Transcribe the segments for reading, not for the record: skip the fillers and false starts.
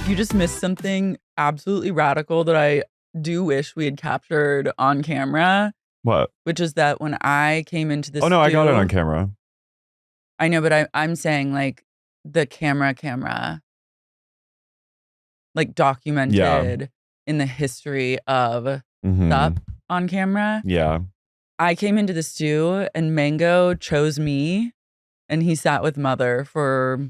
You just missed something absolutely radical that I do wish we had captured on camera. What? Which is that when I came into this. Oh no, I got it on camera. I know, but I'm saying like the camera, like documented in the history of stuff on camera. Yeah. I came into the stew and Mango chose me and he sat with Mother for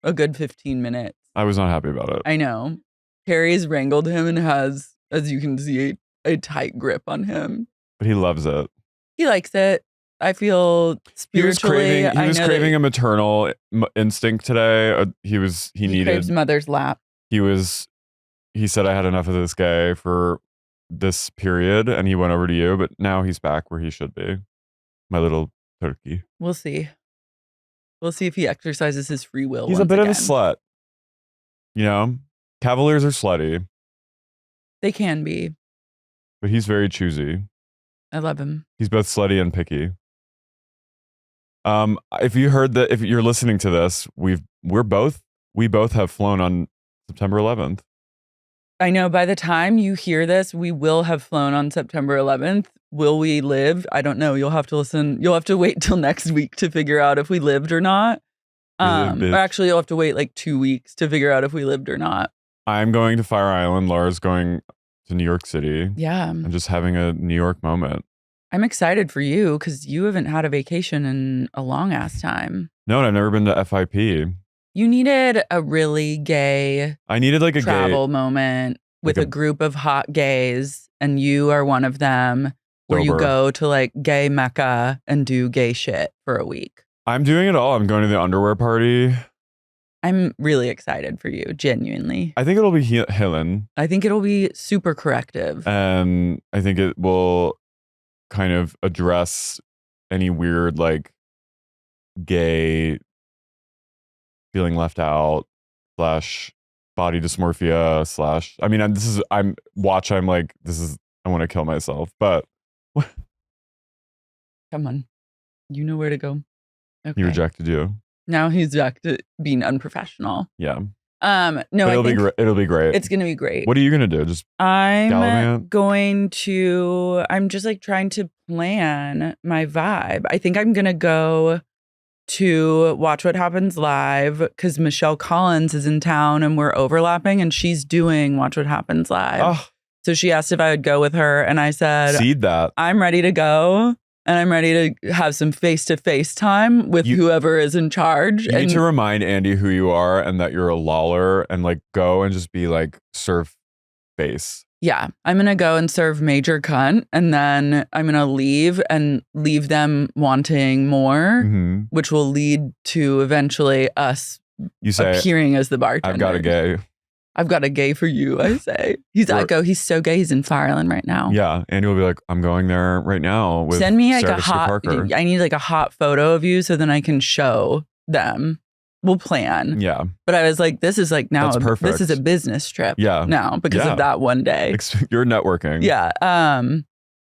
a good 15 minutes. I was not happy about it. I know. Carrie's wrangled him and has, as you can see, a tight grip on him. But he loves it. He likes it. I feel spiritually. He was craving a maternal instinct today. He needed craves Mother's lap. He said, I had enough of this guy for this period, and he went over to you, but now he's back where he should be. My little turkey. We'll see. We'll see if he exercises his free will. He's a bit of a slut. You know, Cavaliers are slutty. They can be. But he's very choosy. I love him. He's both slutty and picky. If you're listening to this, we both have flown on September 11th. I know by the time you hear this, we will have flown on September 11th. Will we live? I don't know. You'll have to listen. You'll have to wait till next week to figure out if we lived or not. Or actually, you'll have to wait like 2 weeks to figure out if we lived or not. I'm going to Fire Island. Laura's going to New York City. Yeah. I'm just having a New York moment. I'm excited for you because you haven't had a vacation in a long ass time. No, and I've never been to FIP. You needed a really gay I needed like a travel moment with a group of hot gays, and you are one of them where you go to like gay Mecca and do gay shit for a week. I'm doing it all. I'm going to the underwear party. I'm really excited for you, genuinely. I think it'll be Hillen. I think it'll be super corrective. And I think it will kind of address any weird like gay feeling left out / body dysmorphia / I mean, I'm like, I want to kill myself, but come on, you know where to go. Okay. He rejected you. Now he's back to being unprofessional. Yeah. No, but it'll be great. It's gonna be great. What are you gonna do? Just I'm just like trying to plan my vibe. I think I'm gonna go to Watch What Happens Live because Michelle Collins is in town and we're overlapping and she's doing Watch What Happens Live. Oh. So she asked if I would go with her and I said, "Seed that. I'm ready to go." And I'm ready to have some face-to-face time with whoever is in charge. You need to remind Andy who you are and that you're a loller and like go and just be like serve face. Yeah. I'm going to go and serve major cunt and then I'm going to leave them wanting more, which will lead to eventually us appearing as the bartender. I've got a gay. I've got a gay for you, I say. He's so gay. He's in Fire Island right now. Yeah. Andy will be like, I'm going there right now with Send me like Sarah Parker. I need like a hot photo of you so then I can show them. We'll plan. Yeah. But I was like, this is like now, that's perfect. This is a business trip. Yeah. Now because of that one day. You're networking. Yeah. And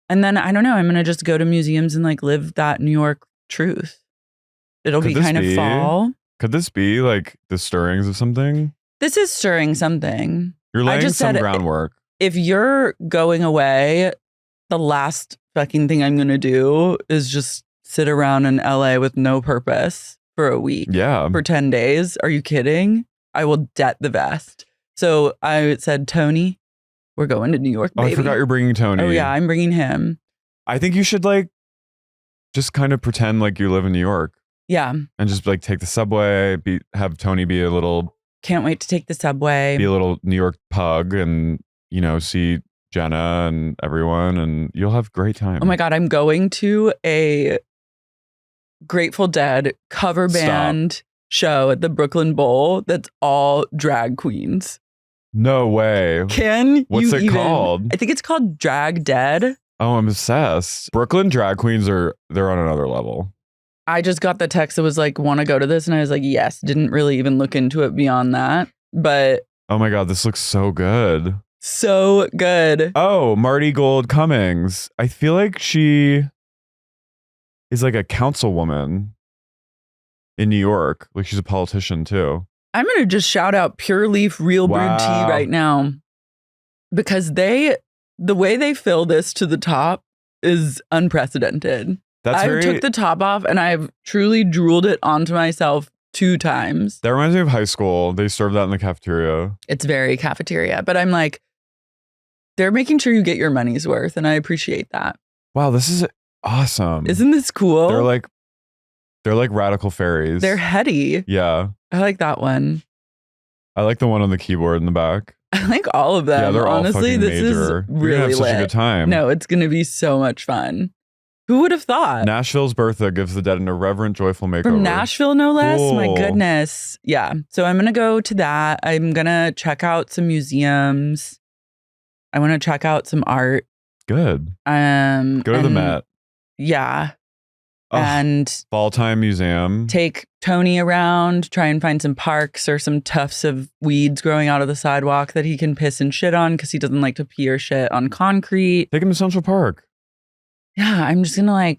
then I don't know, I'm going to just go to museums and like live that New York truth. It'll be kind of fall. Could this be like the stirrings of something? This is stirring something. You're laying some groundwork. If you're going away, the last fucking thing I'm going to do is just sit around in LA with no purpose for a week. Yeah. For 10 days. Are you kidding? I will debt the vest. So I said, Tony, we're going to New York, baby. Oh, I forgot you're bringing Tony. Oh, yeah, I'm bringing him. I think you should like just kind of pretend like you live in New York. Yeah. And just like take the subway, have Tony be a little... Can't wait to take the subway. Be a little New York pug and, see Jenna and everyone and you'll have great time. Oh my God, I'm going to a Grateful Dead cover band show at the Brooklyn Bowl that's all drag queens. No way. What's it called? I think it's called Drag Dead. Oh, I'm obsessed. Brooklyn drag queens they're on another level. I just got the text that was like, want to go to this? And I was like, yes. Didn't really even look into it beyond that. But oh my God, this looks so good. So good. Oh, Marty Gold Cummings. I feel like she is like a councilwoman in New York. Like she's a politician too. I'm going to just shout out Pure Leaf Real Brewed Tea right now because the way they fill this to the top is unprecedented. I took the top off and I've truly drooled it onto myself 2 times. That reminds me of high school. They serve that in the cafeteria. It's very cafeteria, but I'm like, they're making sure you get your money's worth, and I appreciate that. Wow, this is awesome. Isn't this cool? They're like radical fairies. They're heady. Yeah. I like that one. I like the one on the keyboard in the back. I like all of them. Yeah, they're honestly, all fucking this major. is really You're gonna have such lit. a good time. No, it's gonna be so much fun. Who would have thought? Nashville's Bertha gives the dead an irreverent, joyful makeover. From Nashville, no less. Cool. My goodness. Yeah. So I'm gonna go to that. I'm gonna check out some museums. I want to check out some art. Good. Go to the Met. Yeah. Oh, and Fall Time Museum. Take Tony around, try and find some parks or some tufts of weeds growing out of the sidewalk that he can piss and shit on because he doesn't like to pee or shit on concrete. Take him to Central Park. Yeah, I'm just gonna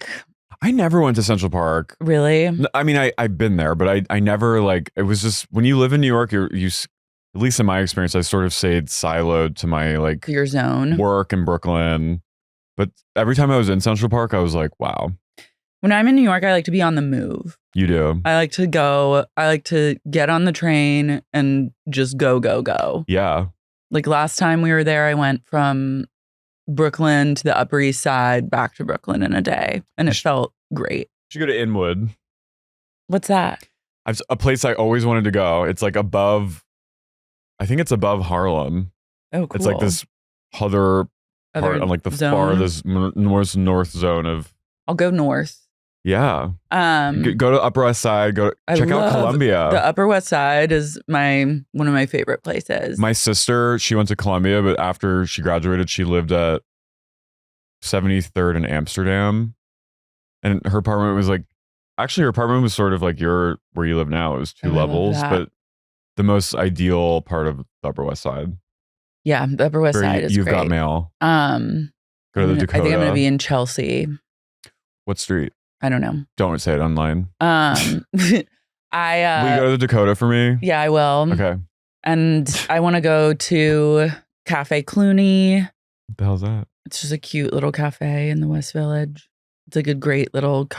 I never went to Central Park. Really? I mean, I've been there, but I never it was just when you live in New York, you at least in my experience, I sort of stayed siloed to my your zone work in Brooklyn. But every time I was in Central Park, I was like, wow. When I'm in New York, I like to be on the move. You do. I like to go. I like to get on the train and just go, go, go. Yeah. Like last time we were there, I went from Brooklyn to the Upper East Side, back to Brooklyn in a day. And it felt great. You should go to Inwood. What's that? A place I always wanted to go. It's like above, I think it's above Harlem. Oh, cool. It's like this other part on like the farthest north zone of. I'll go north. Yeah. Go to Upper West Side. Check out Columbia. The Upper West Side is one of my favorite places. My sister, she went to Columbia, but after she graduated, she lived at 73rd in Amsterdam. And her apartment was her apartment was sort of like where you live now. It was 2 levels, but the most ideal part of the Upper West Side. Yeah, the Upper West Side is You've great. got mail. Go to the Dakota. I think I'm going to be in Chelsea. What street? I don't know. Don't say it online. Will you go to the Dakota for me? Yeah, I will. Okay. And I want to go to Cafe Clooney. What the hell's that? It's just a cute little cafe in the West Village. It's like a great little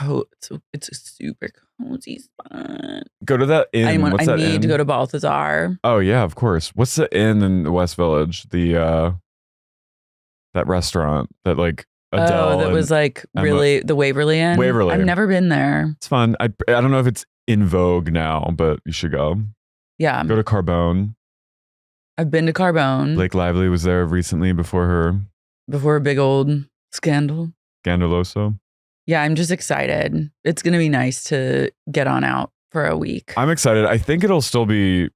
it's a super cozy spot. Go to that inn. I need to go to Balthazar. Oh yeah, of course. What's the inn in the West Village? The that restaurant that Adele that was really the Waverly Inn. Waverly. I've never been there. It's fun. I don't know if it's in vogue now, but you should go. Yeah. Go to Carbone. I've been to Carbone. Blake Lively was there recently before a big old scandal. Scandaloso. Yeah, I'm just excited. It's going to be nice to get on out for a week. I'm excited. I think it'll still be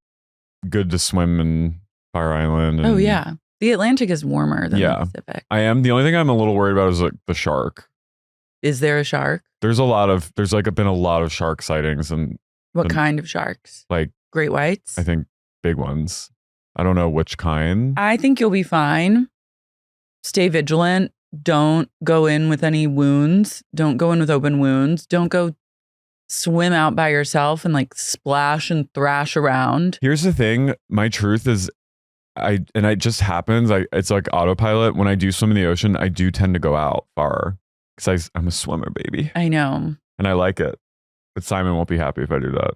good to swim in Fire Island. Oh, yeah. The Atlantic is warmer than the Pacific. I am. The only thing I'm a little worried about is the shark. Is there a shark? There's been a lot of shark sightings. And what kind of sharks? Like great whites? I think big ones. I don't know which kind. I think you'll be fine. Stay vigilant. Don't go in with any wounds. Don't go in with open wounds. Don't go swim out by yourself and splash and thrash around. Here's the thing. My truth is it just happens. It's like autopilot. When I do swim in the ocean, I do tend to go out far because I'm a swimmer, baby. I know. And I like it. But Simon won't be happy if I do that.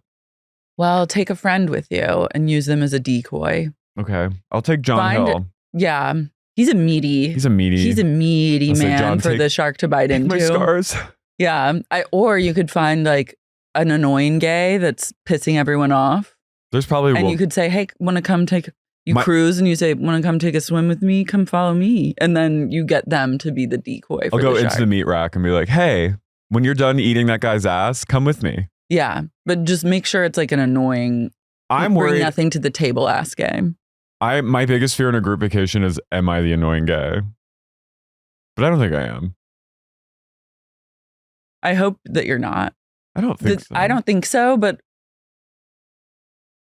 Well, take a friend with you and use them as a decoy. Okay. I'll take John Hill. Yeah. He's a meaty man for the shark to bite into. My scars. Yeah. Or you could find an annoying gay that's pissing everyone off. There's probably you could say, hey, want to come cruise and you say, want to come take a swim with me? Come follow me. And then you get them to be the decoy for I'll go into the meat rack and be like, hey, when you're done eating that guy's ass, come with me. Yeah. But just make sure it's an annoying, I'm worried. Bring nothing to the table ass game. My biggest fear in a group vacation is, am I the annoying gay? But I don't think I am. I hope that you're not. I don't think so. I don't think so, but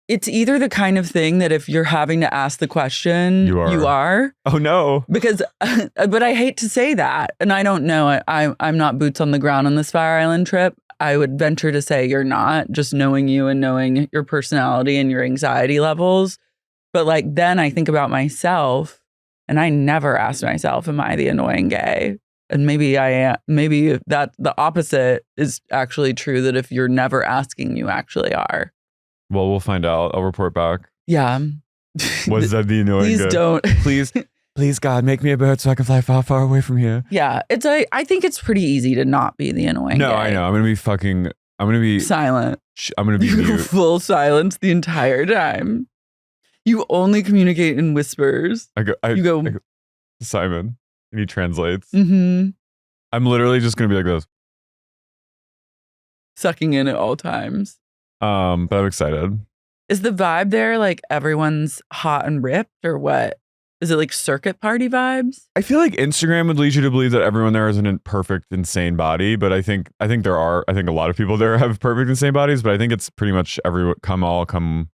it's either the kind of thing that if you're having to ask the question, you are. Oh no. Because, but I hate to say that. And I don't know. I'm not boots on the ground on this Fire Island trip. I would venture to say you're not, just knowing you and knowing your personality and your anxiety levels. But like then I think about myself and I never asked myself, am I the annoying gay? And maybe I am. Maybe that the opposite is actually true, that if you're never asking, you actually are. Well, we'll find out. I'll report back. Yeah. Was that the annoying Please gay? don't. Please, God, make me a bird so I can fly far, far away from here. Yeah. I think it's pretty easy to not be the annoying No, gay. I know. I'm going to be silent. I'm going to be mute. Full silence the entire time. You only communicate in whispers. I go, Simon, and he translates. Mm-hmm. I'm literally just going to be like this. Sucking in at all times. But I'm excited. Is the vibe there like everyone's hot and ripped or what? Is it like circuit party vibes? I feel like Instagram would lead you to believe that everyone there is an perfect, insane body. But I think a lot of people there have perfect, insane bodies. But I think it's pretty much everyone, come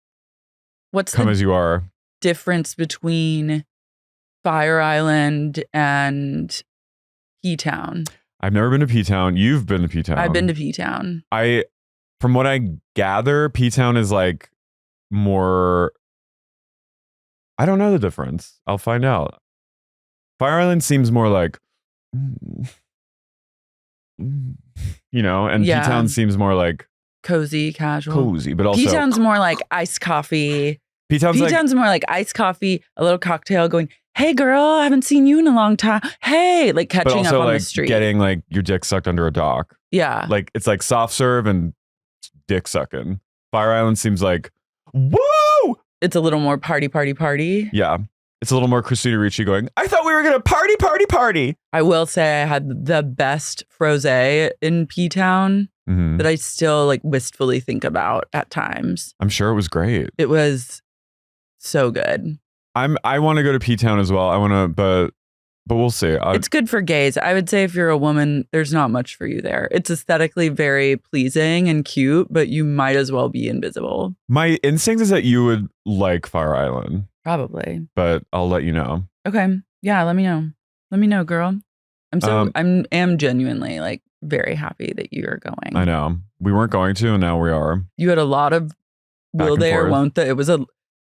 What's come the as you are. difference between Fire Island and P-Town? I've never been to P-Town. You've been to P-Town. I've been to P-Town. From what I gather, P-Town is like more. I don't know the difference. I'll find out. Fire Island seems more like, and P-Town seems more like cozy, casual. Cozy, but also P-Town's more like iced coffee. P-Town's more like iced coffee, a little cocktail going, hey girl, I haven't seen you in a long time. Hey, like but catching also up on like the street. getting like your dick sucked under a dock. Yeah. Like it's like soft serve and dick sucking. Fire Island seems like, woo! It's a little more party. Yeah. It's a little more Christina Ricci going, I thought we were going to party. I will say I had the best frosé in P-Town that I still like wistfully think about at times. I'm sure it was great. It was so good. I want to go to P-Town as well. But we'll see. It's good for gays. I would say if you're a woman, there's not much for you there. It's aesthetically very pleasing and cute, but you might as well be invisible. My instinct is that you would like Fire Island. Probably. But I'll let you know. Okay. Yeah, let me know. Let me know, girl. I'm genuinely like very happy that you're going. I know. We weren't going to, and now we are. You had a lot of will they or won't they?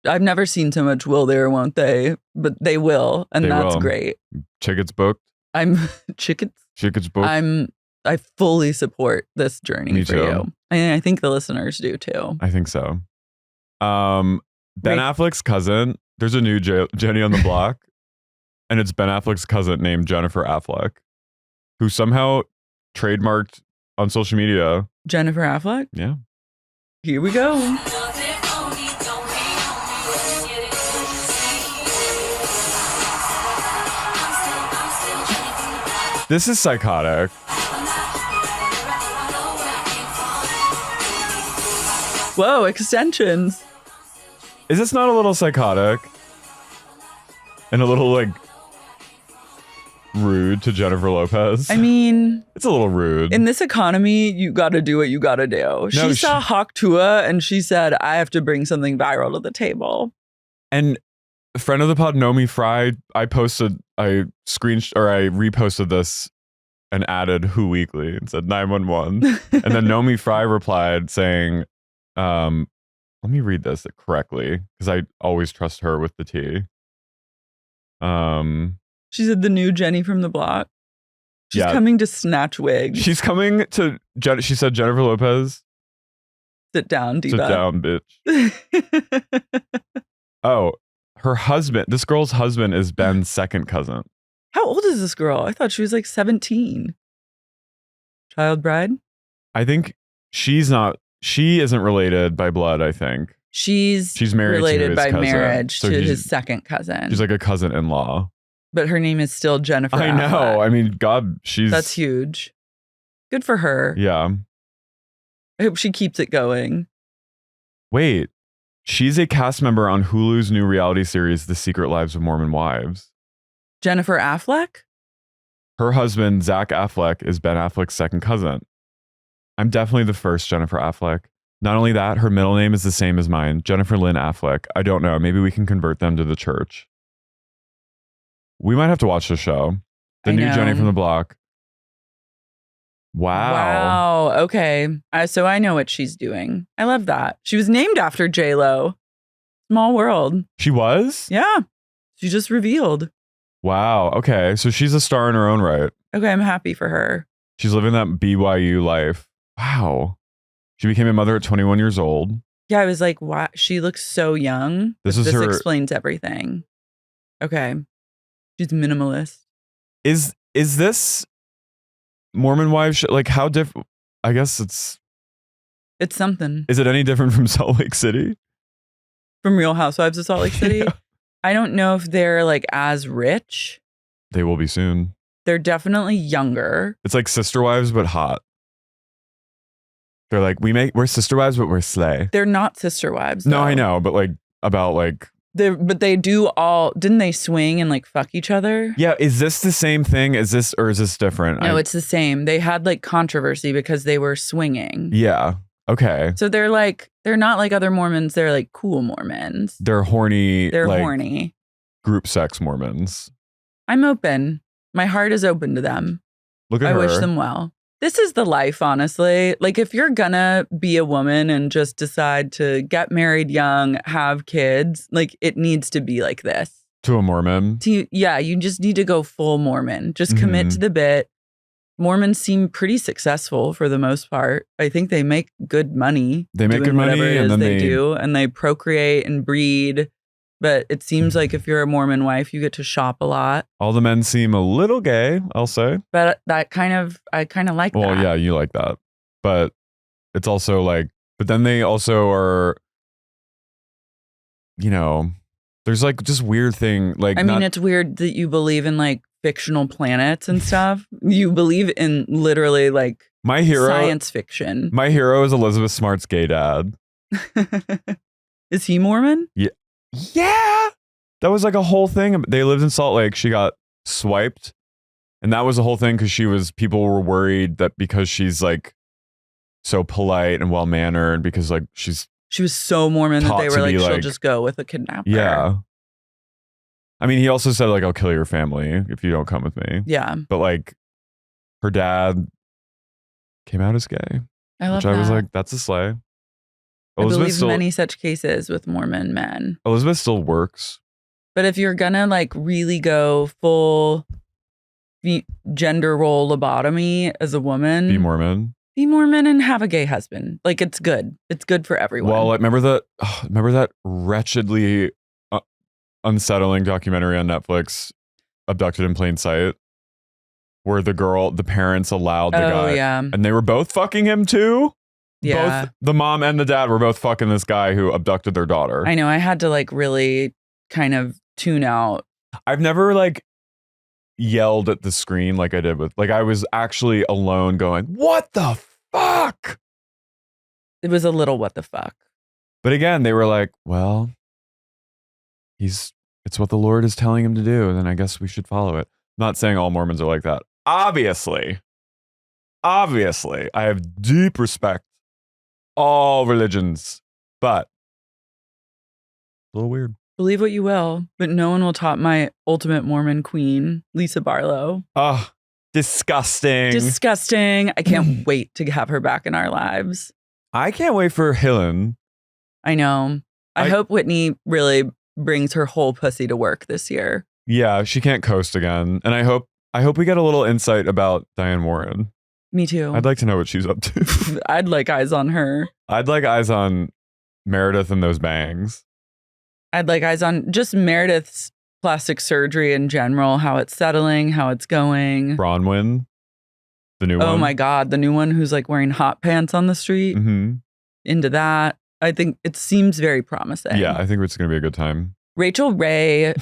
I've never seen so much will they or won't they, but they will, and that's great. Tickets booked. Tickets booked. I fully support this journey for you. And I think the listeners do too. I think so. Ben Affleck's cousin, there's a new Jenny on the block, and it's Ben Affleck's cousin named Jennifer Affleck, who somehow trademarked on social media. Jennifer Affleck? Yeah. Here we go. This is psychotic. Whoa, extensions. Is this not a little psychotic? And a little like rude to Jennifer Lopez? I mean, it's a little rude. In this economy, you got to do what you got to do. She saw Hawk Tua and she said, I have to bring something viral to the table. And a friend of the pod, Nomi Fry, I reposted this and added Who Weekly and said 911. And then Nomi Fry replied saying, let me read this correctly because I always trust her with the tea. She said the new Jenny from the block. She's coming to snatch wigs. She said Jennifer Lopez. Sit down, diva. Sit down, bitch. Oh, her husband. This girl's husband is Ben's second cousin. How old is this girl? I thought she was like 17. Child bride? I think she isn't related by blood, I think. She's married related to his by cousin. marriage So to his second cousin. She's like a cousin-in-law. But her name is still Jennifer I know. Affleck. I mean, God, That's huge. Good for her. Yeah. I hope she keeps it going. Wait. She's a cast member on Hulu's new reality series, The Secret Lives of Mormon Wives. Jennifer Affleck? Her husband, Zach Affleck, is Ben Affleck's second cousin. I'm definitely the first Jennifer Affleck. Not only that, her middle name is the same as mine, Jennifer Lynn Affleck. I don't know. Maybe we can convert them to the church. We might have to watch the show. The new Jenny from the block. Wow. Wow. Okay. So I know what she's doing. I love that. She was named after J-Lo. Small world. She was? Yeah. She just revealed. Wow. Okay. So she's a star in her own right. Okay. I'm happy for her. She's living that BYU life. Wow. She became a mother at 21 years old. Yeah. I was like, wow. She looks so young. This This explains everything. Okay. She's minimalist. Is this Mormon Wives like how different? I guess it's something. Is it any different from Salt Lake City? From Real Housewives of Salt Lake City? Yeah. I don't know if they're like as rich. They will be soon. They're definitely younger. It's like Sister Wives, but hot. They're like, we're Sister Wives, but we're slay. They're not Sister Wives. No, I know, but like about like. But they do all. Didn't they swing and like fuck each other? Yeah. Is this the same thing? Is this different? No, it's the same. They had like controversy because they were swinging. Yeah. Okay. So they're not like other Mormons. They're like cool Mormons. They're horny. They're like, horny. Group sex Mormons. I'm open. My heart is open to them. Look at her. I wish them well. This is the life, honestly. Like if you're gonna be a woman and just decide to get married young, have kids, like it needs to be like this. To a Mormon. You just need to go full Mormon. Just commit to the bit. Mormons seem pretty successful for the most part. I think they make good money. They make good money, and then they do, and they procreate and breed. But it seems like if you're a Mormon wife, you get to shop a lot. All the men seem a little gay, I'll say. But I kind of like that. Well, yeah, you like that. But it's also like, but then they also are, you know, there's like just weird thing. Like, I mean, it's weird that you believe in like fictional planets and stuff. You believe in literally like my hero, science fiction. My hero is Elizabeth Smart's gay dad. Is he Mormon? Yeah. Yeah. That was like a whole thing. They lived in Salt Lake. She got swiped. And that was the whole thing because people were worried that because she's like so polite and well-mannered, because like she was so Mormon that they were like, she'll just go with a kidnapper. Yeah. I mean, he also said like, I'll kill your family if you don't come with me. Yeah. But like her dad came out as gay. I love that. I was like, that's a slay. I believe many such cases with Mormon men. Elizabeth still works. But if you're gonna like really go full gender role lobotomy as a woman, be Mormon and have a gay husband. Like it's good. It's good for everyone. Well, like, remember that wretchedly unsettling documentary on Netflix, Abducted in Plain Sight, where the parents allowed the guy, and they were both fucking him too. Yeah. Both the mom and the dad were both fucking this guy who abducted their daughter. I know. I had to like really kind of tune out. I've never like yelled at the screen like I did with, like I was actually alone going, what the fuck? It was a little what the fuck. But again, they were like, well, it's what the Lord is telling him to do, and then I guess we should follow it. I'm not saying all Mormons are like that. Obviously, I have deep respect. All religions, but a little weird. Believe what you will, but no one will top my ultimate Mormon queen, Lisa Barlow. Oh, disgusting. Disgusting. I can't wait to have her back in our lives. I can't wait for Helen. I know. I hope Whitney really brings her whole pussy to work this year. Yeah, she can't coast again. And I hope we get a little insight about Diane Warren. Me too. I'd like to know what she's up to. I'd like eyes on her. I'd like eyes on Meredith and those bangs. I'd like eyes on just Meredith's plastic surgery in general, how it's settling, how it's going. Bronwyn, the new one. Oh my God, the new one who's like wearing hot pants on the street. Mm-hmm. Into that. I think it seems very promising. Yeah, I think it's going to be a good time. Rachel Ray.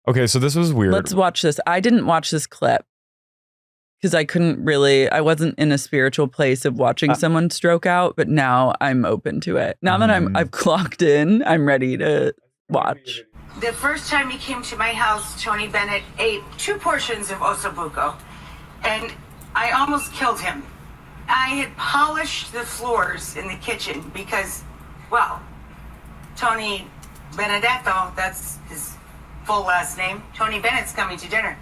Okay, so this was weird. Let's watch this. I didn't watch this clip because I wasn't in a spiritual place of watching someone stroke out, but now I'm open to it. Now that I've clocked in, I'm ready to watch. The first time he came to my house, Tony Bennett ate 2 portions of osobuco, and I almost killed him. I had polished the floors in the kitchen because, well, Tony Benedetto, that's his full last name. Tony Bennett's coming to dinner.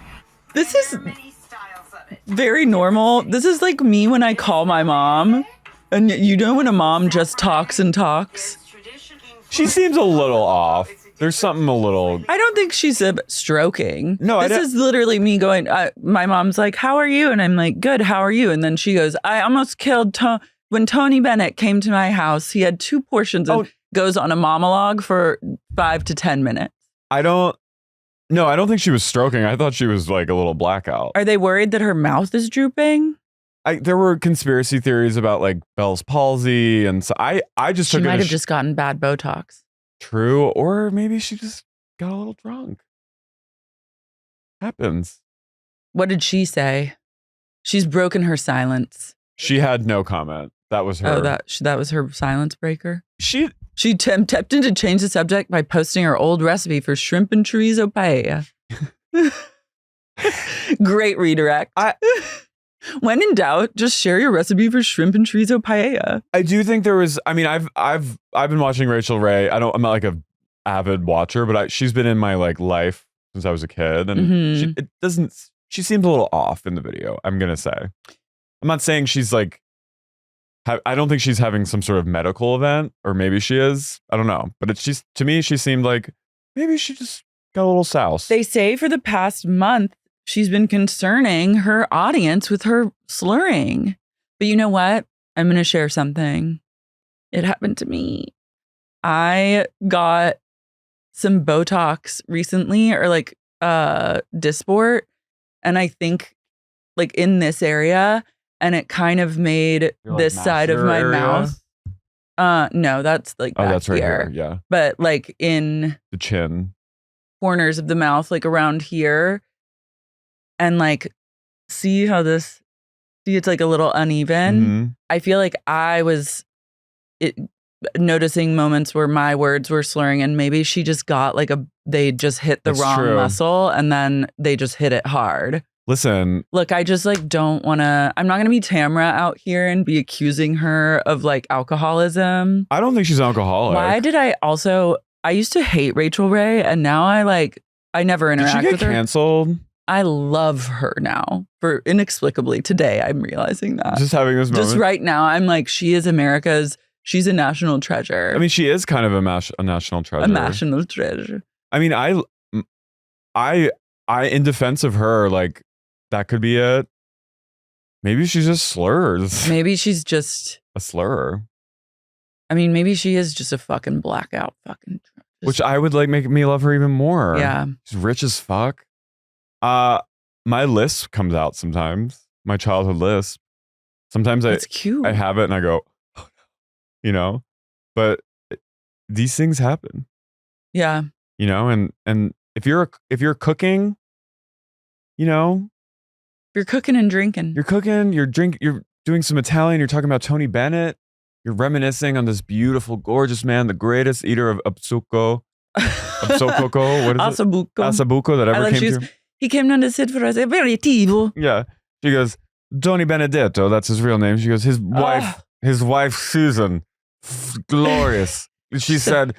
This is many styles of it. very normal. This is like me when I call my mom. And you know when a mom just talks and talks? She seems a little off. There's something a little... I don't think she's stroking. No, this is literally me going, my mom's like, how are you? And I'm like, good, how are you? And then she goes, I almost killed when Tony Bennett came to my house. He had 2 portions and goes on a monologue for 5 to 10 minutes. I don't think she was stroking. I thought she was like a little blackout. Are they worried that her mouth is drooping? There were conspiracy theories about like Bell's palsy, and so I just She took it might as have just gotten bad Botox. true, or maybe she just got a little drunk. Happens. What did she say? She's broken her silence. She had no comment. That was her. Oh, that was her silence breaker. She attempted to change the subject by posting her old recipe for shrimp and chorizo paella. Great redirect. When in doubt, just share your recipe for shrimp and chorizo paella. I do think there was. I mean, I've been watching Rachel Ray. I'm not like a avid watcher, but she's been in my like life since I was a kid, and she seems a little off in the video. I'm gonna say. I'm not saying she's like. I don't think she's having some sort of medical event, or maybe she is. I don't know, but to me, she seemed like maybe she just got a little souse. They say for the past month, she's been concerning her audience with her slurring. But you know what? I'm going to share something. It happened to me. I got some Botox recently, or like Dysport, and I think like in this area, and it kind of made this side of my mouth. No, that's like back that's right here. Yeah. But like in the chin corners of the mouth, like around here. And like, see it's like a little uneven. Mm-hmm. I feel like I was noticing moments where my words were slurring, and maybe she just got like they just hit the wrong muscle, and then they just hit it hard. Listen, look, I just like don't want to, I'm not going to be Tamra out here and be accusing her of like alcoholism. I don't think she's alcoholic. Why did I used to hate Rachel Ray, and now I never interact with her. Did she get canceled? I love her now for inexplicably. Today, I'm realizing that. Just having this moment. Just right now, I'm like, she's a national treasure. I mean, she is kind of a national treasure. A national treasure. I mean, I in defense of her, like, that could be it. Maybe she just slurs. Maybe she's just a slur. I mean, maybe she is just a fucking blackout fucking. Which I would like make me love her even more. Yeah. She's rich as fuck. My lisp comes out sometimes. My childhood lisp. Sometimes That's cute. I have it and I go, oh, you know, but these things happen. Yeah. You know, and if you're cooking, you know, you're cooking and drinking. You're doing some Italian, you're talking about Tony Bennett, you're reminiscing on this beautiful, gorgeous man, the greatest eater of Absucco. Absococo, what is Asabuco. it? Asabuco that ever came to. He came down to sit for us. Aperitivo. Yeah. She goes, Tony Benedetto, that's his real name. She goes, his wife Susan, glorious. She said,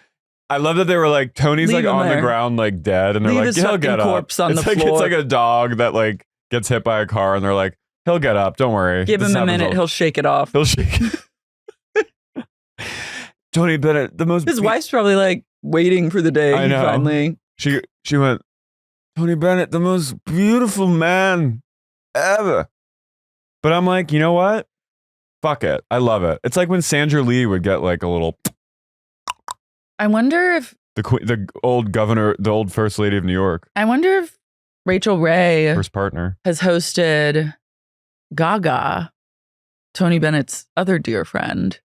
I love that they were like, Tony's like on the ground, like dead, and they're like, he'll get up. Corpse on the floor. It's like a dog that like gets hit by a car, and they're like, he'll get up, don't worry. Give him a minute, he'll shake it off. He'll shake it. Tony Bennett, his wife's probably like waiting for the day. I know. Finally. She went, Tony Bennett, the most beautiful man ever. But I'm like, you know what? Fuck it. I love it. It's like when Sandra Lee would get like a little. I wonder if the old governor, the old first lady of New York. I wonder if Rachel Ray, first partner, has hosted Gaga, Tony Bennett's other dear friend.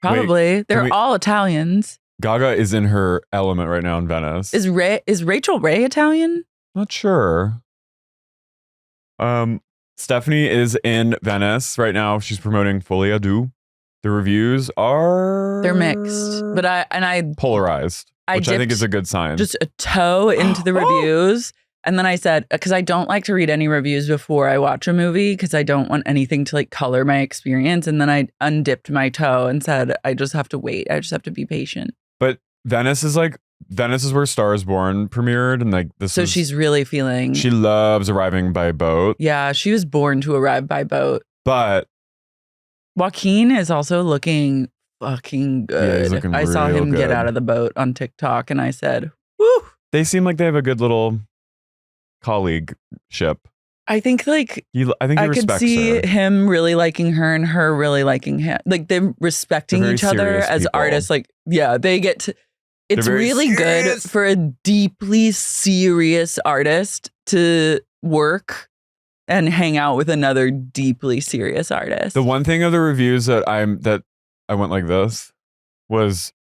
Probably. They're all Italians. Gaga is in her element right now in Venice. Is Rachel Ray Italian? Not sure. Stephanie is in Venice right now. She's promoting Folie à Deux. The reviews they're mixed, but I polarized, which I think is a good sign. Just a toe into the reviews. And then I said, because I don't like to read any reviews before I watch a movie, because I don't want anything to like color my experience. And then I undipped my toe and said, I just have to wait. I just have to be patient. But Venice is like Venice is where Star is Born premiered, and like this. So she's really feeling. She loves arriving by boat. Yeah, she was born to arrive by boat. But Joaquin is also looking fucking good. Yeah, he's looking I saw real him get good. out of the boat on TikTok, and I said, "Woo!" they seem like they have a good little colleague-ship. I think like I think he I could respects see her. him really liking her and her really liking him. Like they're respecting They're very each other serious as people. artists. Like, yeah, they get to. It's very really serious. good for a deeply serious artist to work and hang out with another deeply serious artist. The one thing of the reviews that I went like this was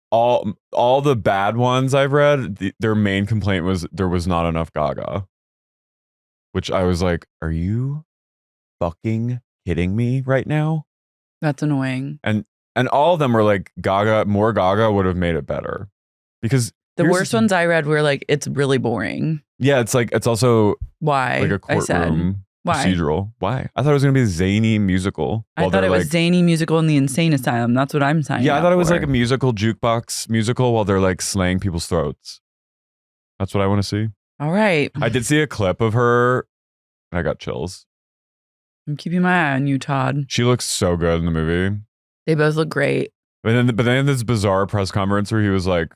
all the bad ones I've read. Their main complaint was there was not enough Gaga, which I was like, "Are you fucking kidding me right now?" That's annoying. And all of them were like, more Gaga would have made it better, because The here's worst ones I read were like, it's really boring. Yeah, it's like it's also Why? like a I said. courtroom Why? procedural. Why? I thought it was gonna be a zany musical. I while thought they're, it was like, zany musical in the insane asylum. That's what I'm signing. Yeah, I up thought it was for. like a musical jukebox musical while they're like slaying people's throats. That's what I want to see. All right. I did see a clip of her and I got chills. I'm keeping my eye on you, Todd. She looks so good in the movie. They both look great. But then this bizarre press conference where he was like,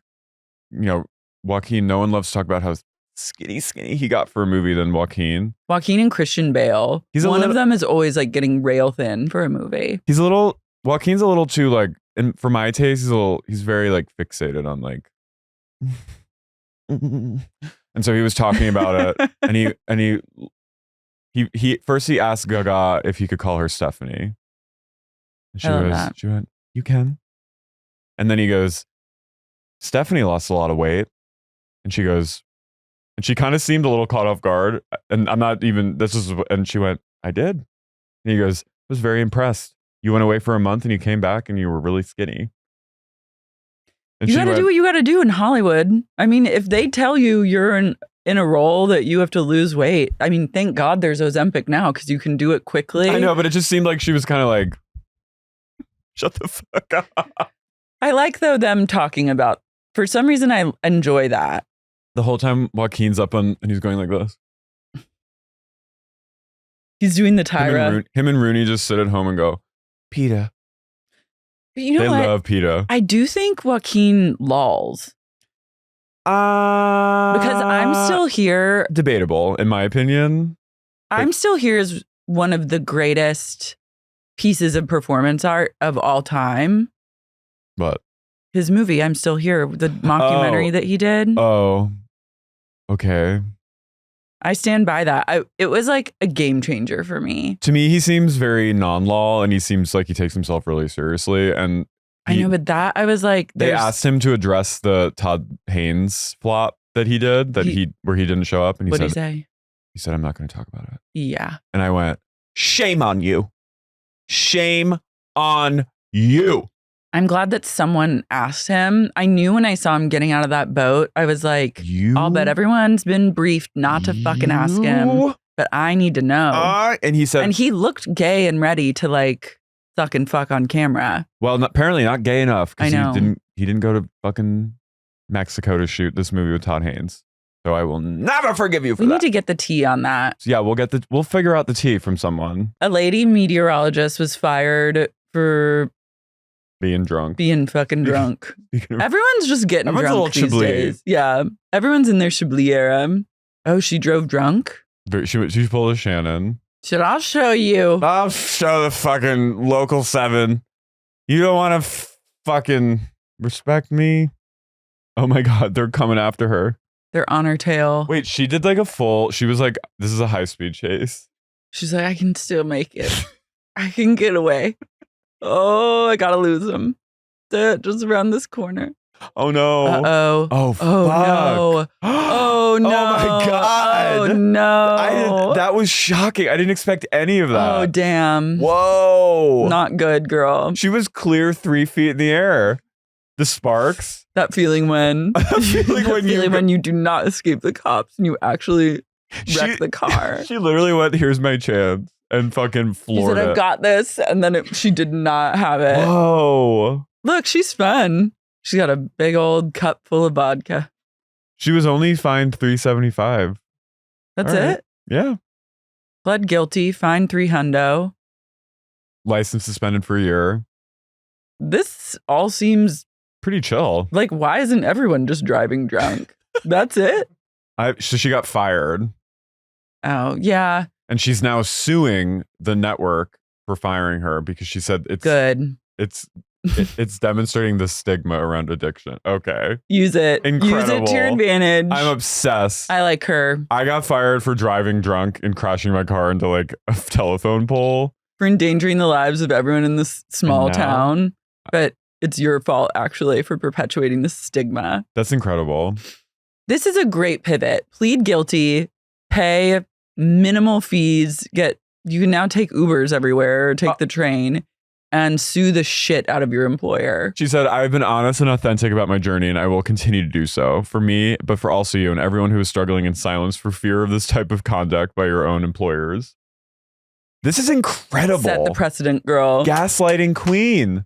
Joaquin, no one loves to talk about how skinny he got for a movie than Joaquin. Joaquin and Christian Bale. One of them is always like getting rail thin for a movie. Joaquin's a little too like, and for my taste, he's very like fixated on like, and so he was talking about it, and he first he asked Gaga if he could call her Stephanie. And she went, "You can." And then he goes, "Stephanie lost a lot of weight." And she goes, and she kind of seemed a little caught off guard. And I'm not even, and she went, "I did." And he goes, "I was very impressed. You went away for a month and you came back and you were really skinny." And You got to do what you got to do in Hollywood. I mean, if they tell you you're in a role that you have to lose weight, I mean, thank God there's Ozempic now because you can do it quickly. I know, but it just seemed like she was kind of like, shut the fuck up. I like, though, them talking about, for some reason, I enjoy that. The whole time Joaquin's up and he's going like this. He's doing the Tyra. Him and Rooney just sit at home and go, "PETA." But you know They what? love PETA. I do think Joaquin lolls. Because I'm still here. Debatable, in my opinion. I'm still here as one of the greatest pieces of performance art of all time. But His movie, I'm Still Here, the mockumentary that he did. Oh, okay. I stand by that. It was like a game changer for me. To me, he seems very non-law, and he seems like he takes himself really seriously. And I know, but that I was like, they asked him to address the Todd Haynes flop that he did, where he didn't show up, and what did he say? He said, "I'm not going to talk about it." Yeah. And I went, "Shame on you. Shame on you." I'm glad that someone asked him. I knew when I saw him getting out of that boat, I was like, I'll bet everyone's been briefed not to fucking ask him, but I need to know. And he said, and he looked gay and ready to like suck and fuck on camera. Well, apparently not gay enough. I know. He didn't go to fucking Mexico to shoot this movie with Todd Haynes. So I will never forgive you for that. We need to get the tea on that. So yeah, we'll figure out the tea from someone. A lady meteorologist was fired for being drunk. Being fucking drunk. Everyone's just getting drunk these days. Yeah. Everyone's in their Chablis era. Oh, she drove drunk? She pulled a Shannon. I'll show you. I'll show the fucking local 7. You don't want to fucking respect me? Oh my God, they're coming after her. They're on her tail. Wait, she did like she was like, this is a high-speed chase. She's like, I can still make it. I can get away. Oh, I gotta lose him. Just around this corner. Oh no. Uh-oh. Oh, fuck. No. Oh no. Oh my God. Oh no. That was shocking. I didn't expect any of that. Oh damn. Whoa. Not good, girl. She was clear 3 feet in the air. The sparks. That feeling when when you do not escape the cops and you actually wreck the car. She literally went, "Here's my chance," and fucking floored She said, it. "I've got this," and then she did not have it. Whoa. Look, she's fun. She's got a big old cup full of vodka. She was only fined $375. That's All right. it? Yeah. Pled guilty, fined $300. License suspended for a year. This all seems pretty chill. like, why isn't everyone just driving drunk? That's it? So she got fired. Oh, yeah. And she's now suing the network for firing her because she said it's good. It's demonstrating the stigma around addiction. Okay. Use it. Incredible. Use it to your advantage. I'm obsessed. I like her. I got fired for driving drunk and crashing my car into like a telephone pole. For endangering the lives of everyone in this small town. But it's your fault, actually, for perpetuating this stigma. That's incredible. This is a great pivot. Plead guilty, pay minimal fees, you can now take Ubers everywhere, take the train, and sue the shit out of your employer. She said, I've been honest and authentic about my journey, and I will continue to do so. For me, but for also you and everyone who is struggling in silence for fear of this type of conduct by your own employers. This is incredible. Set the precedent, girl. Gaslighting queen.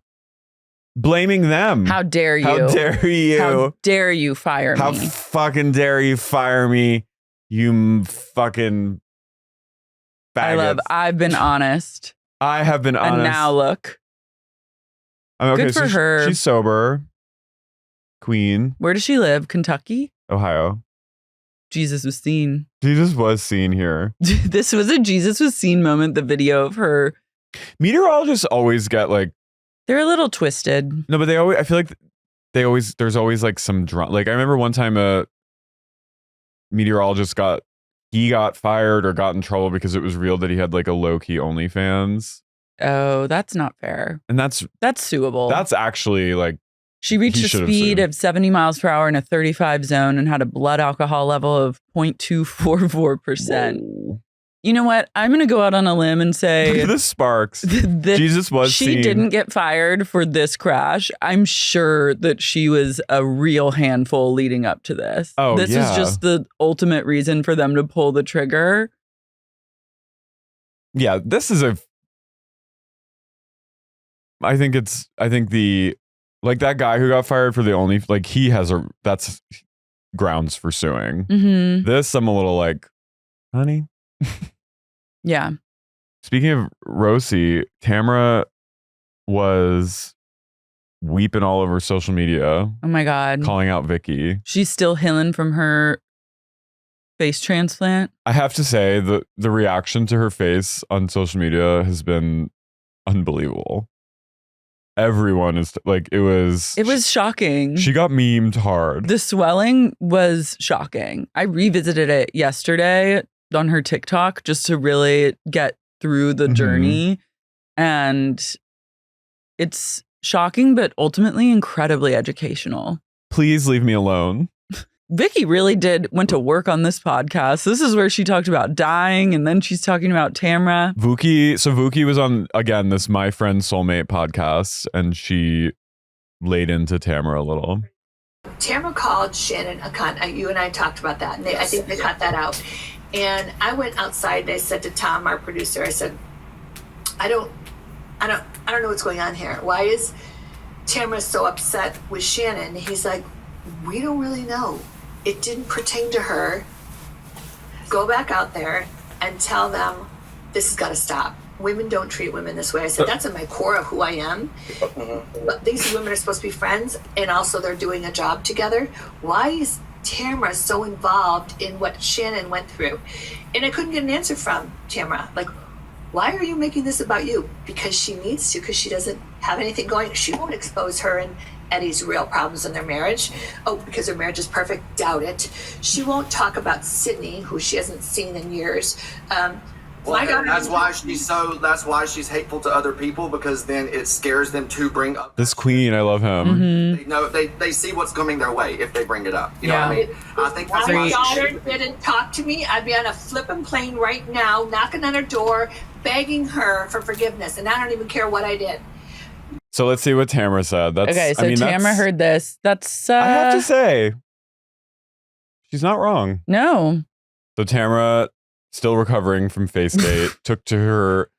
Blaming them. How dare you? How dare you? How dare you fire me? How fucking dare you fire me, you fucking faggots. I've been honest. I have been honest. And now look. Okay, good for her. She's sober. Queen. Where does she live? Kentucky? Ohio. Jesus was seen. Jesus was seen here. This was a Jesus was seen moment. The video of her. Meteorologists always get like. They're a little twisted. No, but I feel like there's always like some drama. Like I remember one time a meteorologist got fired or got in trouble because it was real that he had like a low-key OnlyFans. Oh, that's not fair. And that's suable. That's actually like she reached a speed of 70 miles per hour in a 35 zone and had a blood alcohol level of 0.244%. Whoa. You know what? I'm going to go out on a limb and say look at the sparks. Jesus was she seen. Didn't get fired for this crash. I'm sure that she was a real handful leading up to this. Oh, this yeah. is just the ultimate reason for them to pull the trigger. Yeah, this is I think that guy who got fired for the only, like that's grounds for suing. Mm-hmm. This, I'm a little like, honey. Yeah. Speaking of Rhoci, Tamra was weeping all over social media. Oh my God. Calling out Vicki. She's still healing from her face transplant. I have to say the reaction to her face on social media has been unbelievable. Everyone is like, it was shocking. She got memed hard. The swelling was shocking. I revisited it yesterday on her TikTok just to really get through the journey. And it's shocking, but ultimately incredibly educational. Please leave me alone. Vicki really went to work on this podcast. This is where she talked about dying, and then she's talking about Tamra. Vooki was on, again, this My Friend Soulmate podcast, and she laid into Tamra a little. Tamra called Shannon a cunt. You and I talked about that, and I think they cut that out. And I went outside and I said to Tom, our producer, I said, I don't know what's going on here. Why is Tamra so upset with Shannon? He's like, we don't really know. It didn't pertain to her. Go back out there and tell them this has got to stop. Women don't treat women this way. I said, that's at my core of who I am. But these women are supposed to be friends, and also they're doing a job together. Why is Tamra so involved in what Shannon went through? And I couldn't get an answer from Tamra. Like, why are you making this about you? Because she needs to, because she doesn't have anything going. She won't expose her and Eddie's real problems in their marriage. Oh, because their marriage is perfect? Doubt it. She won't talk about Sydney, who she hasn't seen in years. That's why she's hateful to other people, because then it scares them to bring up this queen. I love him. Mm-hmm. They know they see what's coming their way if they bring it up. You know what I mean? I think that's my why daughter didn't talk to me, I'd be on a flippin' plane right now, knocking on her door, begging her for forgiveness, and I don't even care what I did. So let's see what Tamra said. Tamra heard this. That's I have to say, she's not wrong. No. So Tamra, still recovering from face date, took to her,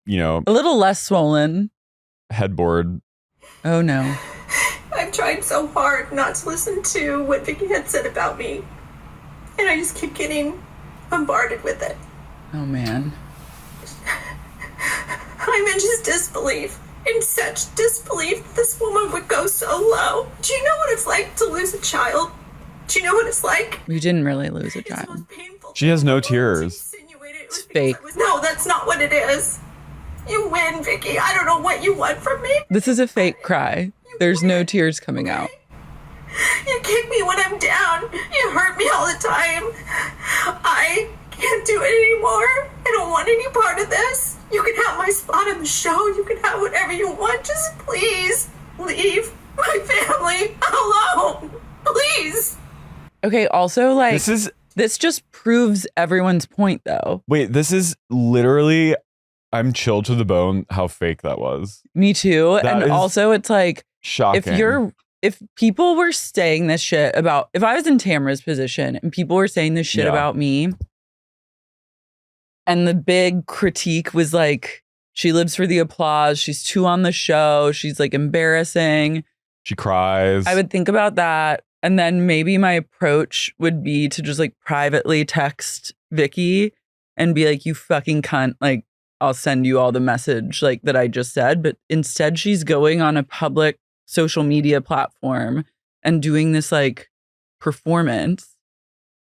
a little less swollen headboard. Oh no. I've tried so hard not to listen to what Vicki had said about me. And I just keep getting bombarded with it. Oh, man. I'm in just disbelief. In such disbelief that this woman would go so low. Do you know what it's like to lose a child? Do you know what it's like? You didn't really lose a It's the child. most painful She has no thing. tears. She insinuated it was It's because fake. I was- No, that's not what it is. You win, Vicki. I don't know what you want from me. This is a fake cry. There's no tears coming out. You kick me when I'm down. You hurt me all the time. I can't do it anymore. I don't want any part of this. You can have my spot on the show. You can have whatever you want. Just please leave my family alone. Please. Okay, also, like, This just proves everyone's point, though. wait, this is literally, I'm chilled to the bone how fake that was. Me too. That And is also, it's like, Shocking. if people were saying this shit about, if I was in Tamra's position and people were saying this shit Yeah. about me, and the big critique was like, she lives for the applause, she's too on the show, she's like embarrassing, She cries. I would think about that. And then maybe my approach would be to just like privately text Vicki and be like, you fucking cunt, like, I'll send you all the message like that I just said. But instead, she's going on a public social media platform and doing this like performance.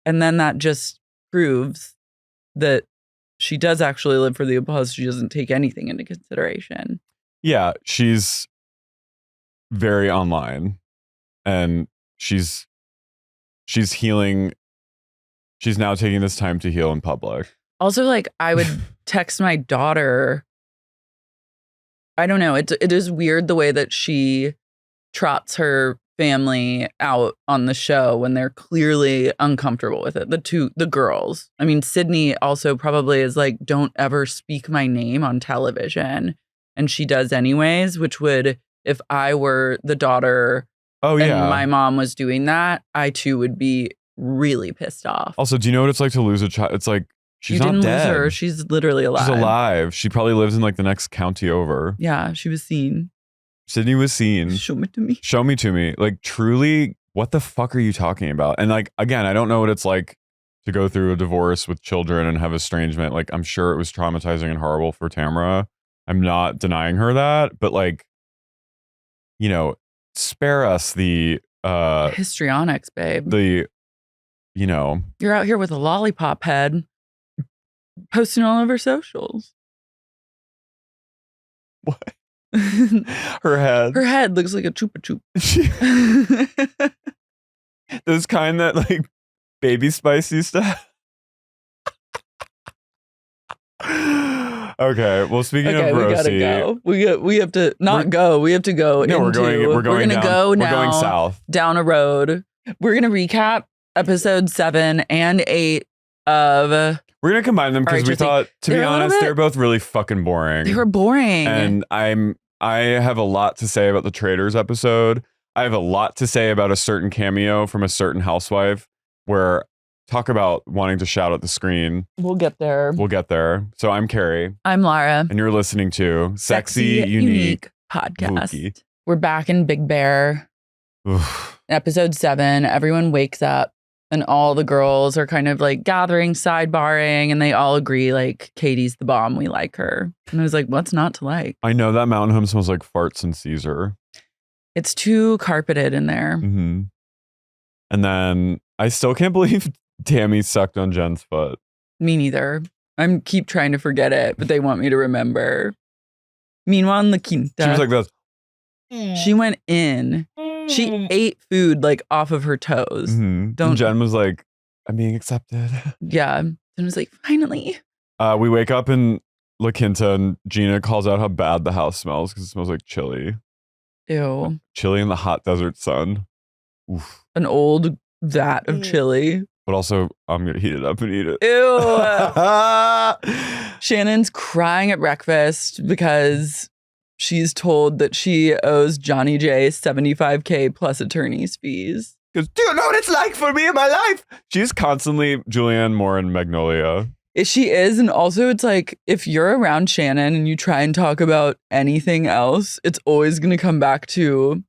And then that just proves that she does actually live for the applause. She doesn't take anything into consideration. Yeah, she's very online and she's healing. She's now taking this time to heal in public. Also, like, I would text my daughter. I don't know. It is weird the way that she trots her family out on the show when they're clearly uncomfortable with it. The girls. I mean, Sydney also probably is like, don't ever speak my name on television. And she does anyways, which would, if I were the daughter Oh, and yeah. my mom was doing that, I too would be really pissed off. Also, do you know what it's like to lose a child? It's like, she's you not didn't dead. lose her. She's literally alive. She's alive. She probably lives in like the next county over. Yeah, she was seen. Sydney was seen. Show me to me. Show me to me. Like, truly, what the fuck are you talking about? And like, again, I don't know what it's like to go through a divorce with children and have estrangement. Like, I'm sure it was traumatizing and horrible for Tamra. I'm not denying her that, but like, you know, spare us the Histrionics, babe. you know, You're out here with a lollipop head posting all over socials. what? Her head. Her head looks like a chupa chup. Those kind that like Baby Spice used to have. Okay, well, speaking Okay, of we gotta Rosie, go. We have to not go. We have to go. no, we're going gonna down. go We're now going south. down a road. We're gonna recap episode 7 and 8 of. We're gonna combine them because Alright, we Josie, thought, to be they're a little honest, bit- they're both really fucking boring. They were boring. And I have a lot to say about the Traitors episode. I have a lot to say about a certain cameo from a certain housewife where talk about wanting to shout at the screen. We'll get there. We'll get there. So I'm Carrie I'm Lara. and you're listening to Sexy Unique. podcast. Vooki. We're back in Big Bear. Oof. Episode 7, everyone wakes up and all the girls are kind of like gathering, sidebarring, and they all agree like Katie's the bomb. We like her. And I was like, what's not to like? I know that mountain home smells like farts and Caesar. It's too carpeted in there. Mm-hmm. And then I still can't believe Tammy sucked on Jen's foot. Me neither. I'm keep trying to forget it, but they want me to remember. Meanwhile, in La Quinta, She was like this. she went in. She ate food like off of her toes. Mhm. Don't- And Jen was like, I'm being accepted. Yeah. And I was like, finally. We wake up in La Quinta and Gina calls out how bad the house smells because it smells like chili. Ew. Chili in the hot desert sun. Oof. An old vat of chili. But also, I'm going to heat it up and eat it. Ew. Shannon's crying at breakfast because she's told that she owes Johnny J $75K plus attorney's fees. Because, do you know what it's like for me in my life? She's constantly Julianne Moore and Magnolia. She is. And also, it's like if you're around Shannon and you try and talk about anything else, it's always going to come back to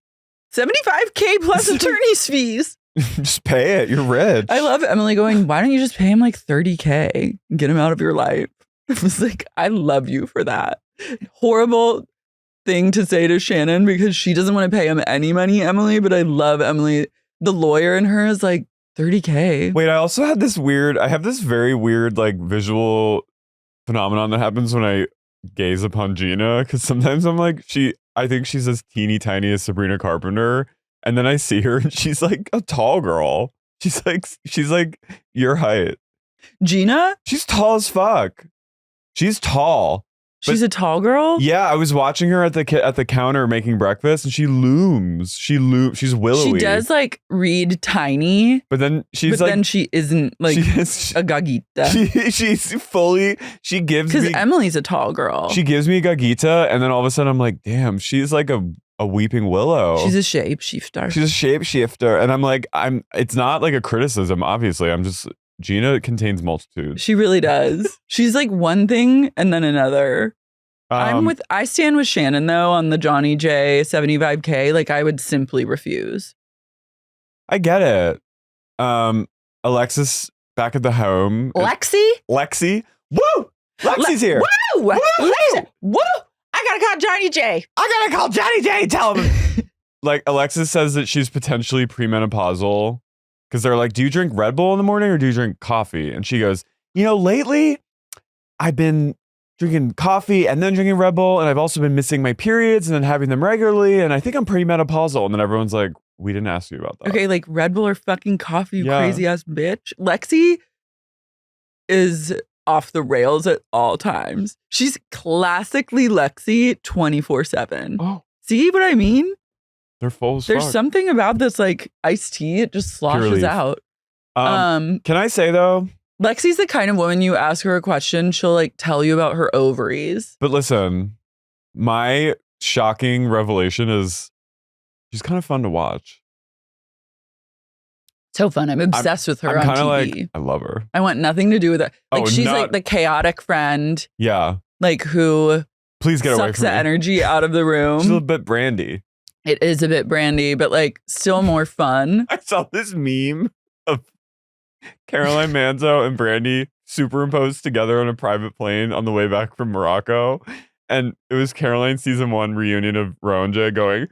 $75K plus attorney's fees. Just pay it. You're rich. I love Emily going, why don't you just pay him like $30K and get him out of your life? I was like, I love you for that. Horrible thing to say to Shannon because she doesn't want to pay him any money, Emily, but I love Emily. The lawyer in her is like, $30K. Wait, I also had I have this very weird like visual phenomenon that happens when I gaze upon Gina, because sometimes I'm like, I think she's as teeny tiny as Sabrina Carpenter, and then I see her and she's like a tall girl. She's like your height. Gina? She's tall as fuck. She's tall. She's a tall girl? Yeah, I was watching her at the counter making breakfast, and she looms. She's willowy. She does like read tiny, but then then she isn't like a gagita. She gives me, because Emily's a tall girl. She gives me gagita, and then all of a sudden I'm like, damn, she's like a weeping willow. She's a shapeshifter. She's a shapeshifter, and I'm like, it's not like a criticism. Obviously, Gina contains multitudes. She really does. She's like one thing and then another. I stand with Shannon though on the Johnny J 75K. Like I would simply refuse. I get it. Alexis back at the home. Lexi? Woo! Lexi's here. Woo! Woo! Lexi! Woo! I gotta call Johnny J. Tell him. Like Alexis says that she's potentially premenopausal. Because they're like, do you drink Red Bull in the morning or do you drink coffee? And she goes, lately I've been drinking coffee and then drinking Red Bull. And I've also been missing my periods and then having them regularly. And I think I'm premenopausal. And then everyone's like, we didn't ask you about that. Okay, like Red Bull or fucking coffee, you crazy ass bitch. Lexi is off the rails at all times. She's classically Lexi 24/7. Oh. See what I mean? They're full as There's fuck. something about this like iced tea. It just sloshes out. Can I say though? Lexi's the kind of woman you ask her a question, she'll like tell you about her ovaries. But listen, my shocking revelation is she's kind of fun to watch. So fun. I'm obsessed with her on TV. Like, I love her. I want nothing to do with it. Like she's like the chaotic friend. Yeah. Like who please get away sucks from the me. Energy out of the room. She's a little bit Brandy. It is a bit Brandy, but like still more fun. I saw this meme of Caroline Manzo and Brandy superimposed together on a private plane on the way back from Morocco. And it was Caroline season 1 reunion of Ro and Jay going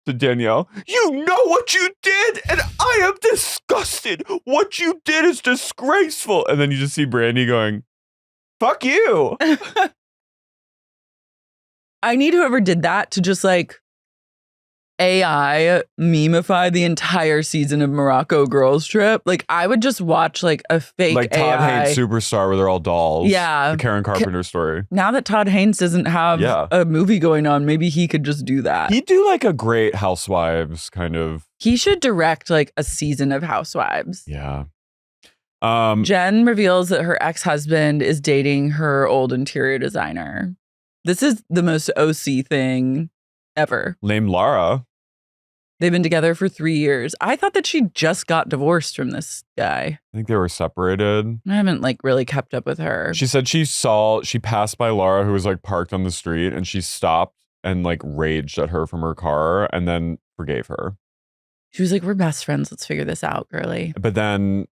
to Danielle, you know what you did, and I am disgusted. What you did is disgraceful. And then you just see Brandy going, fuck you. I need whoever did that to just like AI memeify the entire season of Morocco Girls Trip. Like I would just watch like a fake like Todd AI. Haynes Superstar where they're all dolls. Yeah. The Karen Carpenter story. Now that Todd Haynes doesn't have a movie going on, maybe he could just do that. He'd do like a great Housewives kind of. He should direct like a season of Housewives. Yeah. Jen reveals that her ex-husband is dating her old interior designer. This is the most OC thing ever. Named Lara. They've been together for 3 years. I thought that she just got divorced from this guy. I think they were separated. I haven't like really kept up with her. She said she passed by Lara who was like parked on the street and she stopped and like raged at her from her car and then forgave her. She was like, we're best friends. Let's figure this out, girly. But then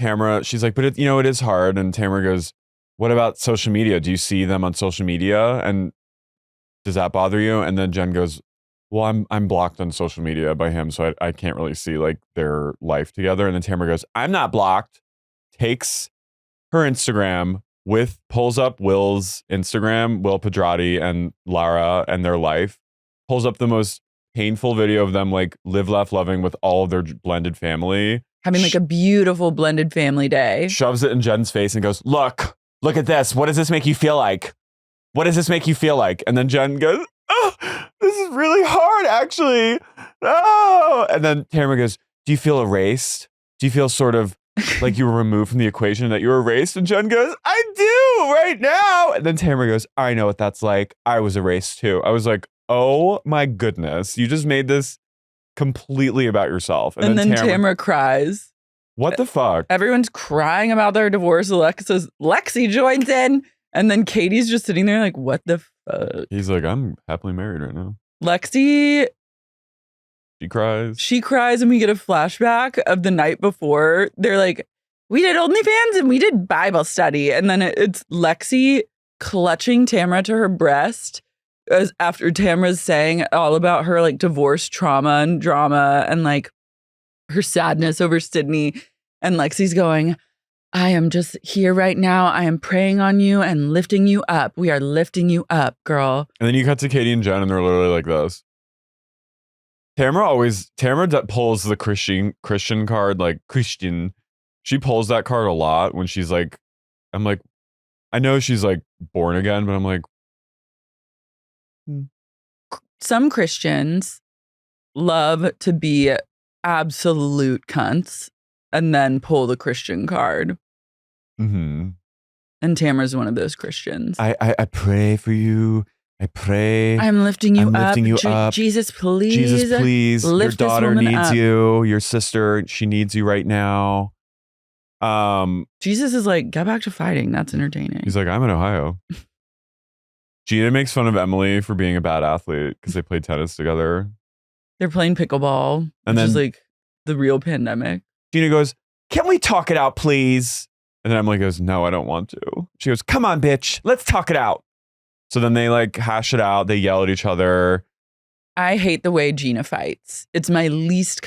Tamra, she's like, but it is hard. And Tamra goes, what about social media? Do you see them on social media? And does that bother you? And then Jen goes, well, I'm blocked on social media by him, so I can't really see like their life together. And then Tamra goes, I'm not blocked. Takes her Instagram pulls up Will's Instagram, Will Pedrati and Lara and their life, pulls up the most painful video of them like live, laugh, loving with all of their blended family. Having like a beautiful blended family day. Shoves it in Jen's face and goes, look at this. What does this make you feel like? What does this make you feel like? And then Jen goes, oh, this is really hard, actually. Oh. And then Tamra goes, do you feel erased? Do you feel sort of like you were removed from the equation, that you were erased? And Jen goes, I do right now. And then Tamra goes, I know what that's like. I was erased too. I was like, oh my goodness. You just made this completely about yourself. And then Tamra cries. What the fuck? Everyone's crying about their divorce. Lexi joins in. And then Katie's just sitting there like, what the fuck? He's like, I'm happily married right now. Lexi She cries, and we get a flashback of the night before. They're like, we did OnlyFans and we did Bible study. And then it's Lexi clutching Tamra to her breast after Tamra's saying all about her like divorce trauma and drama and like her sadness over Sydney. And Lexi's going, I am just here right now. I am praying on you and lifting you up. We are lifting you up, girl. And then you cut to Katie and Jen, and they're literally like this. Tamra pulls the Christian card, like Christian. She pulls that card a lot when she's like, I'm like, I know she's like born again, but I'm like. Some Christians love to be absolute cunts and then pull the Christian card. Mm-hmm. And Tamra's one of those Christians. I pray for you. I pray. I'm lifting you up. Jesus, please. Jesus, please. Your daughter needs up. you. Your sister, she needs you right now. Jesus is like, get back to fighting. That's entertaining. He's like, I'm in Ohio. Gina makes fun of Emily for being a bad athlete because they played tennis together. They're playing pickleball, which is like the real pandemic. Gina goes, can we talk it out, please? And then Emily goes, no, I don't want to. She goes, come on, bitch. Let's talk it out. So then they like hash it out. They yell at each other. I hate the way Gina fights. It's my least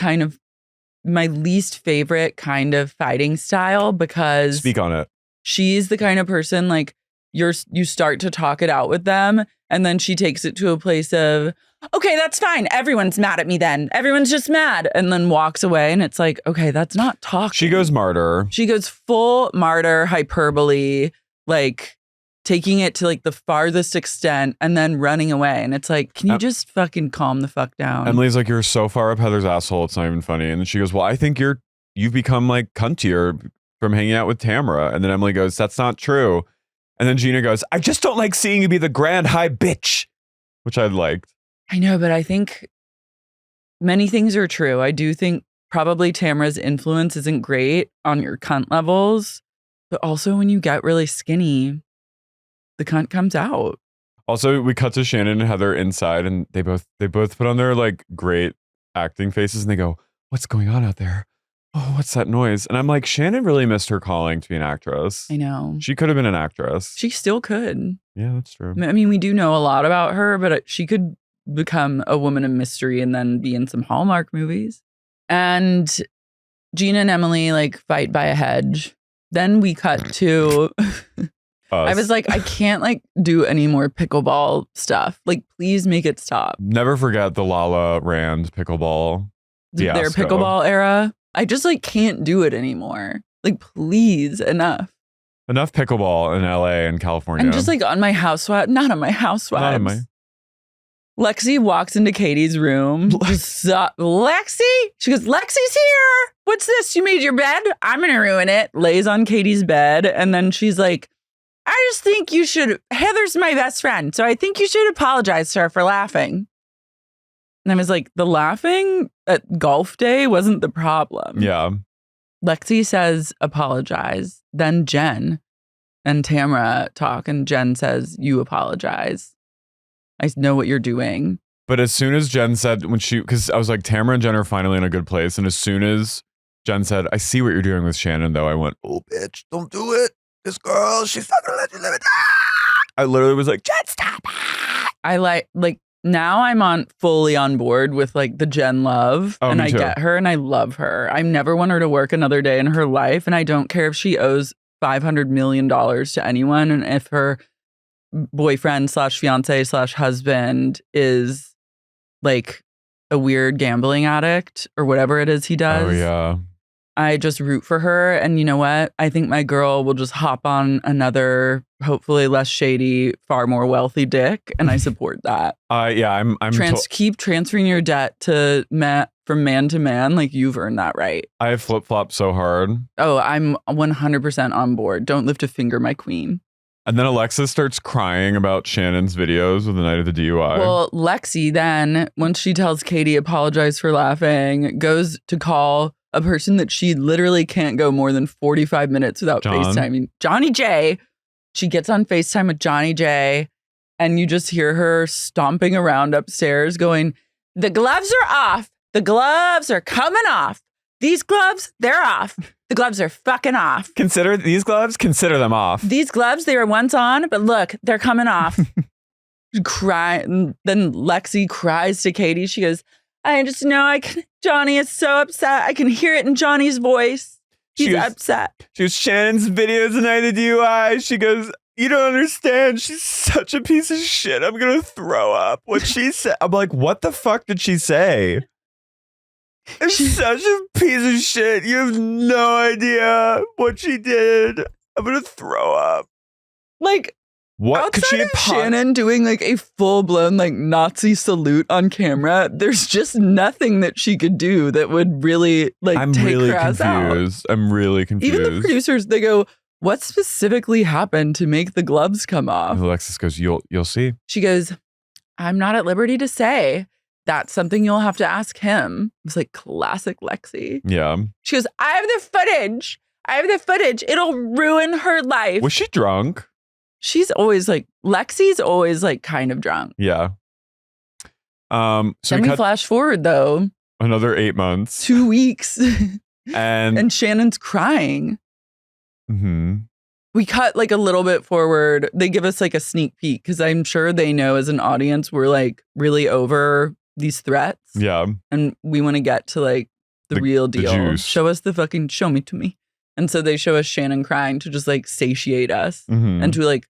favorite kind of fighting style because speak on it. She's the kind of person like you start to talk it out with them and then she takes it to a place of, okay, that's fine. Everyone's mad at me then. Everyone's just mad. And then walks away and it's like, okay, that's not talking. She goes martyr. She goes full martyr hyperbole, like taking it to like the farthest extent and then running away. And it's like, can you just fucking calm the fuck down? Emily's like, you're so far up Heather's asshole. It's not even funny. And then she goes, well, I think you've become like cuntier from hanging out with Tamra. And then Emily goes, that's not true. And then Gina goes, I just don't like seeing you be the grand high bitch, which I liked. I know, but I think many things are true. I do think probably Tamra's influence isn't great on your cunt levels, but also when you get really skinny, the cunt comes out. Also, we cut to Shannon and Heather inside, and they both put on their like great acting faces, and they go, "What's going on out there? Oh, what's that noise?" And I'm like, Shannon really missed her calling to be an actress. I know. She could have been an actress. She still could. Yeah, that's true. I mean, we do know a lot about her, but she could become a woman of mystery and then be in some Hallmark movies. And Gina and Emily like fight by a hedge. Then we cut to I was like, I can't like do any more pickleball stuff. Like, please make it stop. Never forget the Lala Rand pickleball fiasco. Their pickleball era. I just like can't do it anymore. Like, please, enough. Enough pickleball in LA and California. I'm just like on my housewife, not on my housewives. Lexi walks into Katie's room. Lexi? She goes, Lexi's here. What's this? You made your bed? I'm going to ruin it. Lays on Katie's bed. And then she's like, I just think you should. Heather's my best friend. So I think you should apologize to her for laughing. And I was like, the laughing at golf day wasn't the problem. Yeah. Lexi says, apologize. Then Jen and Tamra talk. And Jen says, you apologize. I know what you're doing. But as soon as Jen said, because I was like, Tamra and Jen are finally in a good place. And as soon as Jen said, I see what you're doing with Shannon, though, I went, oh, bitch, don't do it. This girl, she's not going to let you live it. I literally was like, Jen, stop. I like now I'm fully on board with like the Jen love. And I get her and I love her. I never want her to work another day in her life. And I don't care if she owes $500 million to anyone. And if her boyfriend / fiance / husband is like a weird gambling addict or whatever it is he does. Oh, yeah. I just root for her. And you know what? I think my girl will just hop on another, hopefully less shady, far more wealthy dick. And I support that. Yeah, I'm keep transferring your debt to from man to man. Like, you've earned that right. I have flip-flopped so hard. Oh, I'm 100% on board. Don't lift a finger, my queen. And then Alexis starts crying about Shannon's videos of the night of the DUI. Well, Lexi then, once she tells Katie, apologize for laughing, goes to call a person that she literally can't go more than 45 minutes without FaceTiming. Johnny J. She gets on FaceTime with Johnny J. And you just hear her stomping around upstairs going, the gloves are off. The gloves are coming off. These gloves, they're off. The gloves are fucking off. Consider these gloves, consider them off. These gloves, they were once on, but look, they're coming off. Cry. Then Lexi cries to Katie. She goes, I just know Johnny is so upset. I can hear it in Johnny's voice. He's upset. She goes, Shannon's videos tonight, the DUI. She goes, you don't understand. She's such a piece of shit. I'm going to throw up. What she said. I'm like, what the fuck did she say? She's such a piece of shit. You have no idea what she did. I'm going to throw up. Like, what could she have Shannon doing like a full-blown like Nazi salute on camera? There's just nothing that she could do that would really like take her ass out. I'm really confused. Even the producers, they go, what specifically happened to make the gloves come off? And Alexis goes, you'll see. She goes, I'm not at liberty to say. That's something you'll have to ask him. It was like classic Lexi. Yeah. She goes, I have the footage. It'll ruin her life. Was she drunk? She's always like, Lexi's always like kind of drunk. Yeah. So then we flash forward though. Another 8 months. 2 weeks. and Shannon's crying. Mm-hmm. We cut like a little bit forward. They give us like a sneak peek because I'm sure they know as an audience we're like really over these threats. Yeah. And we want to get to like the real deal. Juice. Show us the fucking show me to me. And so they show us Shannon crying to just like satiate us and to like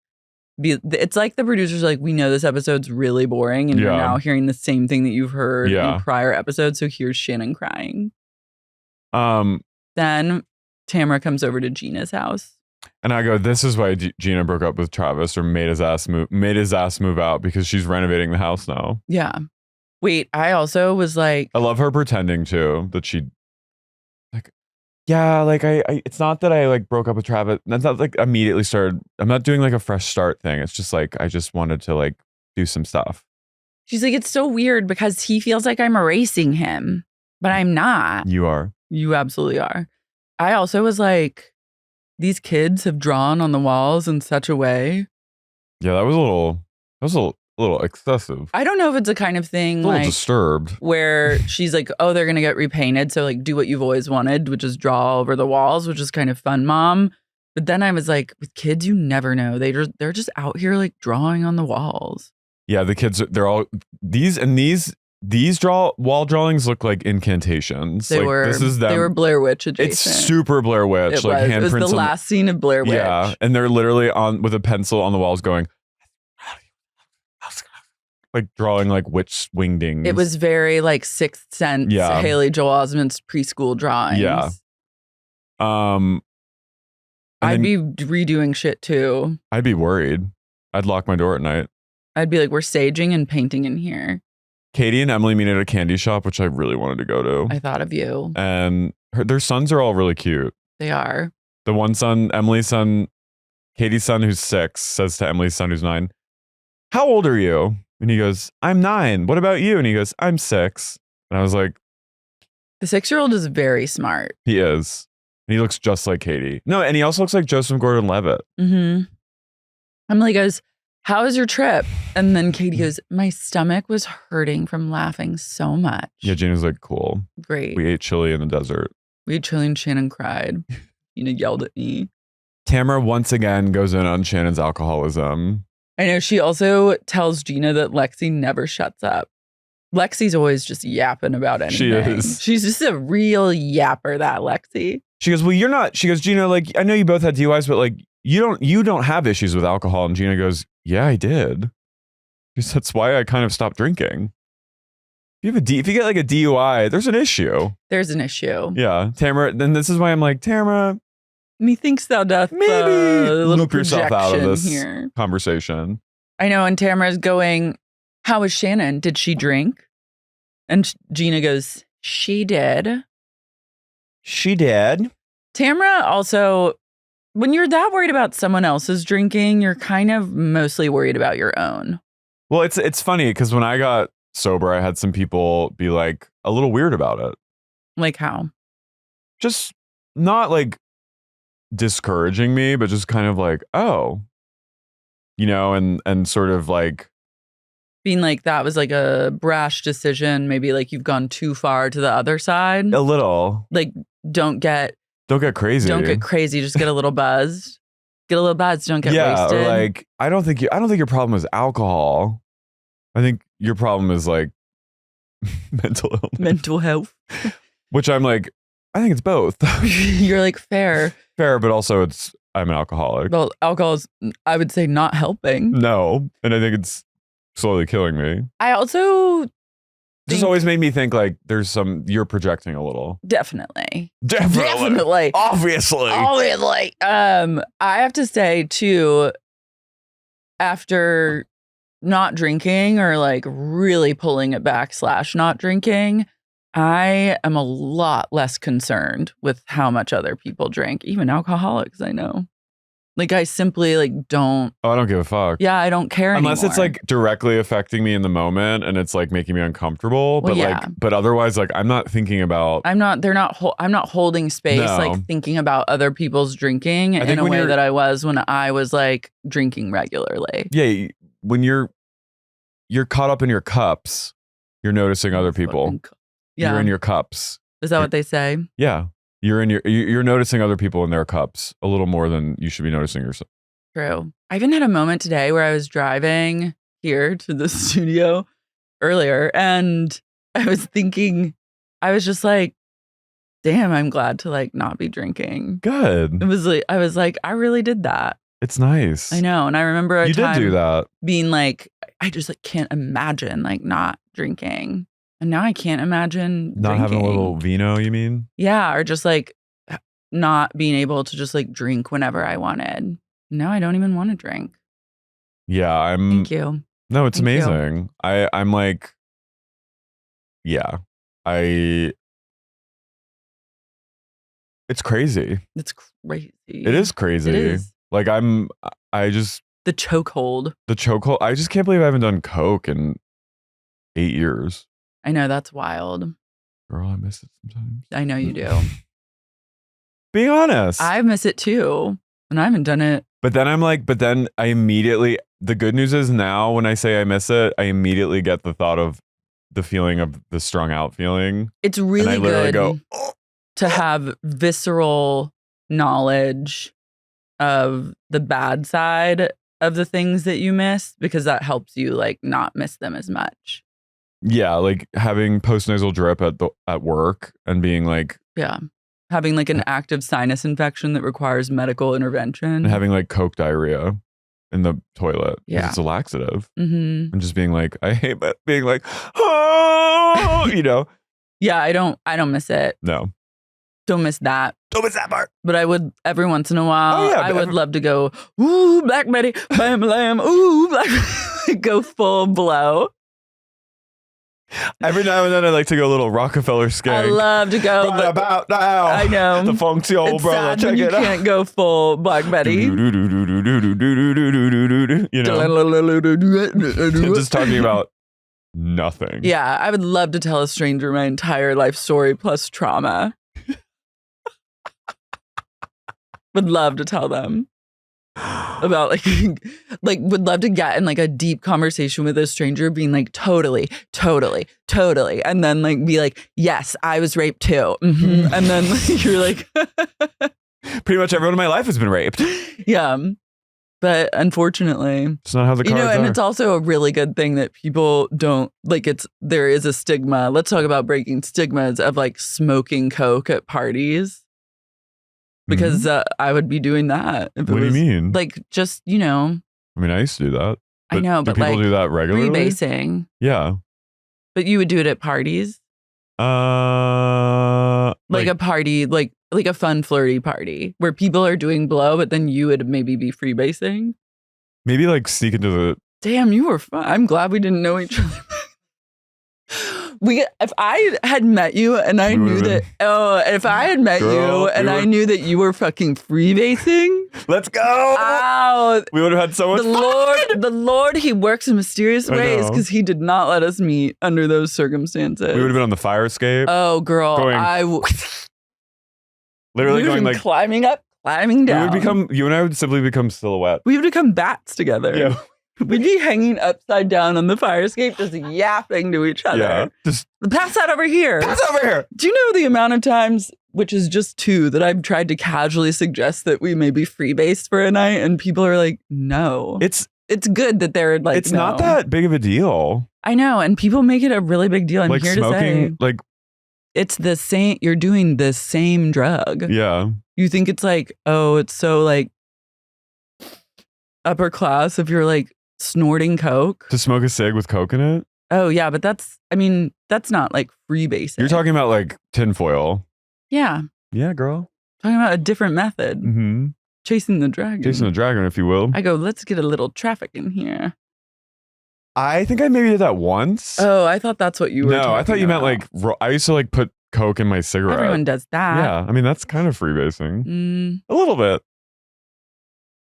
be. It's like the producers are like, we know this episode's really boring and you're now hearing the same thing that you've heard in prior episodes. So here's Shannon crying. Then Tamra comes over to Gina's house. And I go, this is why Gina broke up with Travis or made his ass move out because she's renovating the house now. Yeah. Wait, I also was like, I love her pretending too that she like, yeah, like I it's not that I like broke up with Travis. That's not like immediately started. I'm not doing like a fresh start thing. It's just like, I just wanted to like do some stuff. She's like, it's so weird because he feels like I'm erasing him, but I'm not. You are. You absolutely are. I also was like, these kids have drawn on the walls in such a way. Yeah, that was a little excessive. I don't know if it's a kind of thing a little like disturbed where she's like, oh, they're going to get repainted. So like do what you've always wanted, which is draw over the walls, which is kind of fun, Mom. But then I was like, with kids, you never know. They're just out here like drawing on the walls. Yeah, the kids, they're all these wall drawings look like incantations. They were Blair Witch adjacent. It's super Blair Witch. It was. It was the last scene of Blair Witch. Yeah, and they're literally on with a pencil on the walls going, like drawing like witch wingdings. It was very like Sixth Sense, Haley Joel Osment's preschool drawings. Yeah. I'd be redoing shit too. I'd be worried. I'd lock my door at night. I'd be like, we're staging and painting in here. Katie and Emily meet at a candy shop, which I really wanted to go to. I thought of you. And their sons are all really cute. They are. The one son, Emily's son, Katie's son, who's 6, says to Emily's son, who's 9, how old are you? And he goes, I'm 9. What about you? And he goes, I'm 6. And I was like, the 6-year-old is very smart. He is. And he looks just like Katie. No, and he also looks like Joseph Gordon-Levitt. Mm-hmm. Emily goes, how was your trip? And then Katie goes, my stomach was hurting from laughing so much. Yeah, Gina's like, cool. Great. We ate chili in the desert. We ate chili and Shannon cried. Gina yelled at me. Tamra once again goes in on Shannon's alcoholism. I know. She also tells Gina that Lexi never shuts up. Lexi's always just yapping about anything. She is. She's just a real yapper, that Lexi. She goes, well, you're not. She goes, Gina, like, I know you both had DUIs, but like, you don't have issues with alcohol. And Gina goes, yeah, I did. Because that's why I kind of stopped drinking. If you get like a DUI, there's an issue. There's an issue. Yeah. Tamra, then this is why I'm like, Tamra, methinks thou doth maybe a little loop yourself out of this here. Conversation. I know. And Tamra's going, how was Shannon? Did she drink? And Gina goes, she did. She did. Tamra also, when you're that worried about someone else's drinking, you're kind of mostly worried about your own. Well, it's funny because when I got sober, I had some people be like a little weird about it. Like how? Just not like discouraging me, but just kind of like, oh, you know, and sort of like being like that was like a brash decision. Maybe like you've gone too far to the other side. A little. Like don't get crazy. Don't get crazy. Just get a little buzzed. Get a little buzzed. Don't get wasted. Or like I don't think your problem is alcohol. I think your problem is like mental illness. Mental health. Which I'm like, I think it's both. You're like fair, but also I'm an alcoholic. Well, alcohol is, I would say, not helping. No, and I think it's slowly killing me. I also just always made me think like you're projecting a little. Definitely. Obviously. I have to say too, after not drinking or like really pulling it back / not drinking, I am a lot less concerned with how much other people drink, even alcoholics I know. Like I simply like don't. Oh, I don't give a fuck. Yeah, I don't care unless anymore. It's like directly affecting me in the moment and it's like making me uncomfortable. Well, but but otherwise, like I'm not thinking about. I'm not holding space like thinking about other people's drinking in a way that I was when I was like drinking regularly. Yeah, when you're caught up in your cups, you're noticing other people. Yeah. You're in your cups. Is that what they say? Yeah. You're noticing other people in their cups a little more than you should be noticing yourself. True. I even had a moment today where I was driving here to the studio earlier and I was thinking, I was just like, damn, I'm glad to like not be drinking. Good. It was like, I was like, I really did that. It's nice. I know. And I remember you did do that. Being like, I just like can't imagine like not drinking. And now I can't imagine not drinking. having a little vino, you mean? Yeah, or just like not being able to just like drink whenever I wanted. Now I don't even want to drink. Yeah, Thank you. No, it's Thank amazing. you. I'm like, yeah, it's crazy. It's crazy. It is crazy. It is. Like the chokehold. I just can't believe I haven't done coke in 8 years. I know, that's wild. Girl, I miss it sometimes. I know you do. Being honest. I miss it too. And I haven't done it. But then I immediately, the good news is now when I say I miss it, I immediately get the thought of the feeling of the strung out feeling. It's really and I literally good go, to have visceral knowledge of the bad side of the things that you miss because that helps you like not miss them as much. Yeah, like having postnasal drip at work and being like, yeah, having like an active sinus infection that requires medical intervention, and having like coke diarrhea in the toilet. Yeah, it's a laxative, and just being like, I hate being like, oh, you know. Yeah, I don't miss it. No, don't miss that. Don't miss that part. But I would every once in a while. Oh, yeah, I would love to go, ooh, Black Betty, bam, lamb, ooh, Black Betty, go full blow. Every now and then I like to go a little Rockefeller skank. I love to go. Right about now. I know. The funky old it's brother. Sad Check when you it out. can't go full Black Betty. You know. Just talking about nothing. Yeah, I would love to tell a stranger my entire life story plus trauma. Would love to tell them about like would love to get in like a deep conversation with a stranger being like totally and then like be like, yes, I was raped too. Mm-hmm. And then like, you're like pretty much everyone in my life has been raped. Yeah, but unfortunately it's not how the cards are. And it's also a really good thing that people don't like. There is a stigma. Let's talk about breaking stigmas of like smoking coke at parties. Because I would be doing that. If what do you mean? Like, just, you know. I mean, I used to do that. I know, but people like, do that regularly? Freebasing. Yeah. But you would do it at parties? Like a party, like a fun, flirty party where people are doing blow, but then you would maybe be freebasing? Maybe like sneak into the... Damn, you were fun. I'm glad we didn't know each other. If I had met you and I knew that, if I had met you and I knew that you were fucking freebasing. Let's go. Ow. We would have had so much fun. The Lord, he works in mysterious ways because he did not let us meet under those circumstances. We would have been on the fire escape. Oh, girl. Literally going like... climbing up, climbing down. You and I would simply become silhouette. We would become bats together. Yeah. We'd be hanging upside down on the fire escape, just yapping to each other. Yeah. Just Pass that over here. pass over here. Do you know the amount of times, which is just 2, that I've tried to casually suggest that we may be freebased for a night, and people are like, no. It's good that they're like, it's not that big of a deal. I know, and people make it a really big deal. I'm like here smoking, to say, like it's the same. You're doing the same drug. yeah. You think it's like, oh, it's so like upper class if you're like snorting coke To smoke a cig with coke in it? Oh yeah, but that's not like freebasing. You're talking about like tinfoil. Yeah, Yeah, girl. talking about a different method. Mm-hmm. Chasing the dragon. Chasing the dragon, if you will. I go, let's get a little traffic in here. I think I maybe did that once. Oh, I thought that's what you were. No, I thought you meant talking like I used to like put coke in my about. cigarette. Everyone does that. Yeah, I mean that's kind of freebasing. Mm, A little bit.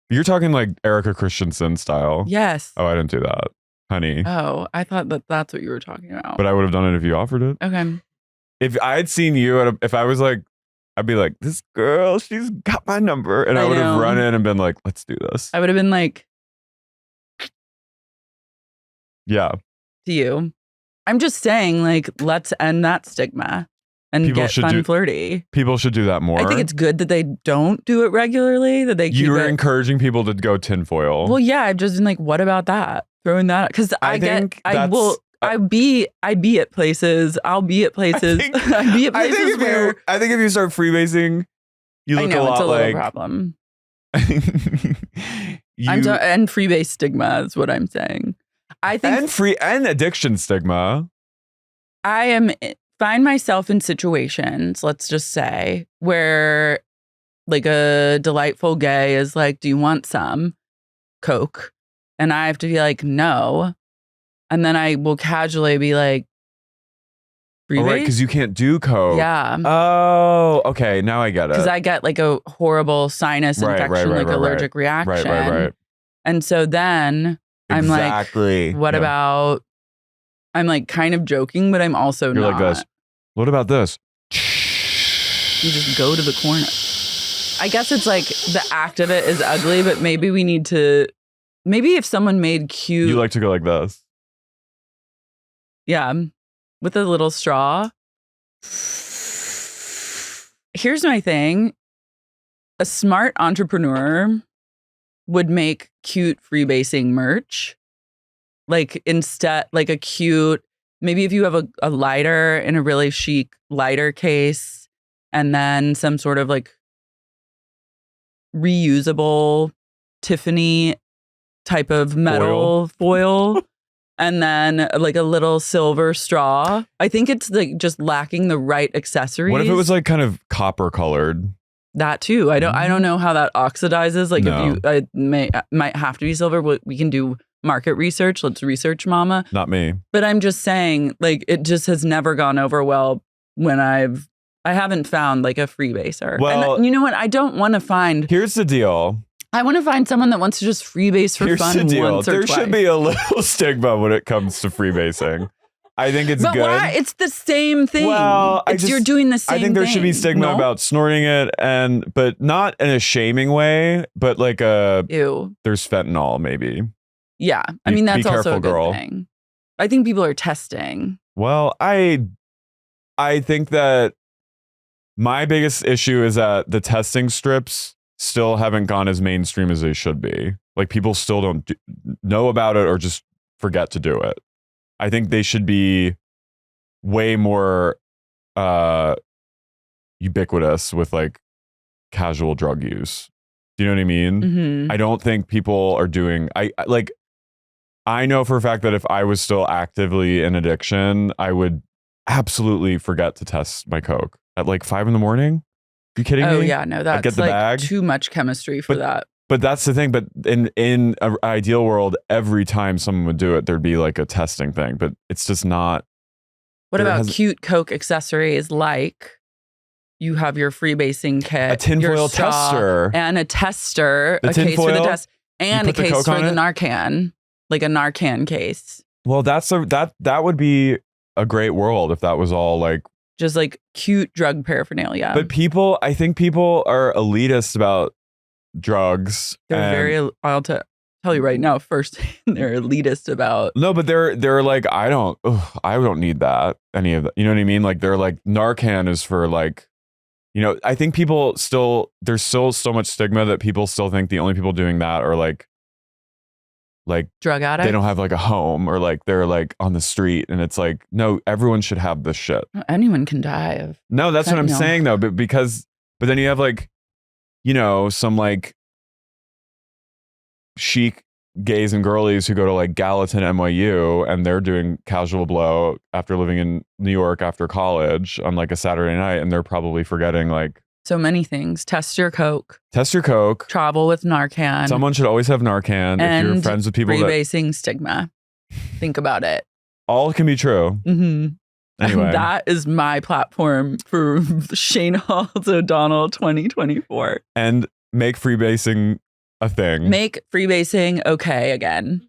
You're talking like Erica Christensen style. yes. Oh, I didn't do that, honey. Oh, I thought that's what you were talking about. But I would have done it if you offered it. Okay. If I had seen you if I was like, I'd be like, this girl, she's got my number, and I I would have know. run in and been like, let's do this. I would have been like Yeah, to you. I'm just saying, like, let's end that stigma and People get should fun do- flirty. people should do that more. I think it's good that they don't do it regularly. That they keep you were it. encouraging people to go tinfoil. Well, yeah, I've just been like, what about that? Throwing that because I be at places. I'll be at places. think- I'd be at places where I think if you start freebasing, you I look know a lot it's a little like problem. you, And freebase stigma is what I'm saying. I think and addiction stigma. I find myself in situations, let's just say, where like a delightful gay is like, do you want some coke? And I have to be like, no. And then I will casually be like, freebase? Oh, right, because you can't do coke. Yeah. Oh, okay. Now I get it. Because I get like a horrible sinus Right, infection, right, like right, allergic reaction. right. And so then I'm Exactly. like, what Yeah. about, I'm like kind of joking, but I'm also You're not. like this. What about this? You just go to the corner. I guess it's like the act of it is ugly, but maybe we need to, maybe if someone made cute, You like to go like this. yeah, with a little straw. Here's my thing. A smart entrepreneur would make cute freebasing merch. Like instead, like a cute, maybe if you have a lighter in a really chic lighter case and then some sort of like reusable Tiffany type of metal foil. And then like a little silver straw. I think it's like just lacking the right accessories. What if it was like kind of copper colored? that too? I don't know how that oxidizes. Like No. if you might have to be silver. We can do market research. Let's research, mama. Not me. But I'm just saying, like, it just has never gone over well when I haven't found like a freebaser. Well- and you know what? I don't want to find. Here's the deal. I want to find someone that wants to just freebase for Here's fun the deal. once or There twice. should be a little stigma when it comes to freebasing. I think it's but good. why? It's the same thing. Well, You're doing the same I think there should be thing. stigma No? about snorting it, but not in a shaming way, but like Ew. there's fentanyl maybe. Yeah. I Be- mean, be that's also careful, a good girl. thing. I think people are testing. Well, I think that my biggest issue is that the testing strips still haven't gone as mainstream as they should be. Like people still don't know about it or just forget to do it. I think they should be way more ubiquitous with like casual drug use. Do you know what I mean? Mm-hmm. I don't think people are doing I know for a fact that if I was still actively in addiction, I would absolutely forget to test my coke at like 5 a.m. You kidding me? Oh yeah, no, that's get the like bag. too much chemistry for that. But that's the thing. But in an ideal world, every time someone would do it, there'd be like a testing thing. But it's just not. What there about has- cute Coke accessories like you have your freebasing kit, A tinfoil your straw, tester. and a tester, The a case for the tinfoil? test, and a put the case Coke for on the it? Narcan, like a Narcan case. Well, that would be a great world if that was all like. Just like cute drug paraphernalia. But I think people are elitist about drugs. They're and very Tell you right now, first they're elitist about. No, but they're like, I don't need that. Any of that. You know what I mean? Like they're like Narcan is for like, you know, I think people still, there's still so much stigma that people still think the only people doing that are like drug addicts. They don't have like a home or like they're like on the street, and it's like, no, everyone should have this shit. Anyone can die of. No, that's what I'm No. saying though. But then you have like, you know, some like chic gays and girlies who go to like Gallatin NYU and they're doing casual blow after living in New York after college on like a Saturday night, and they're probably forgetting like So many things. Test your Coke. Travel with Narcan. Someone should always have Narcan if you're friends with people that freebasing stigma. Think about it. all can be true. Mm-hmm. Anyway, That is my platform for Shane Hall's O'Donnell 2024. and make freebasing a thing. Make freebasing okay again.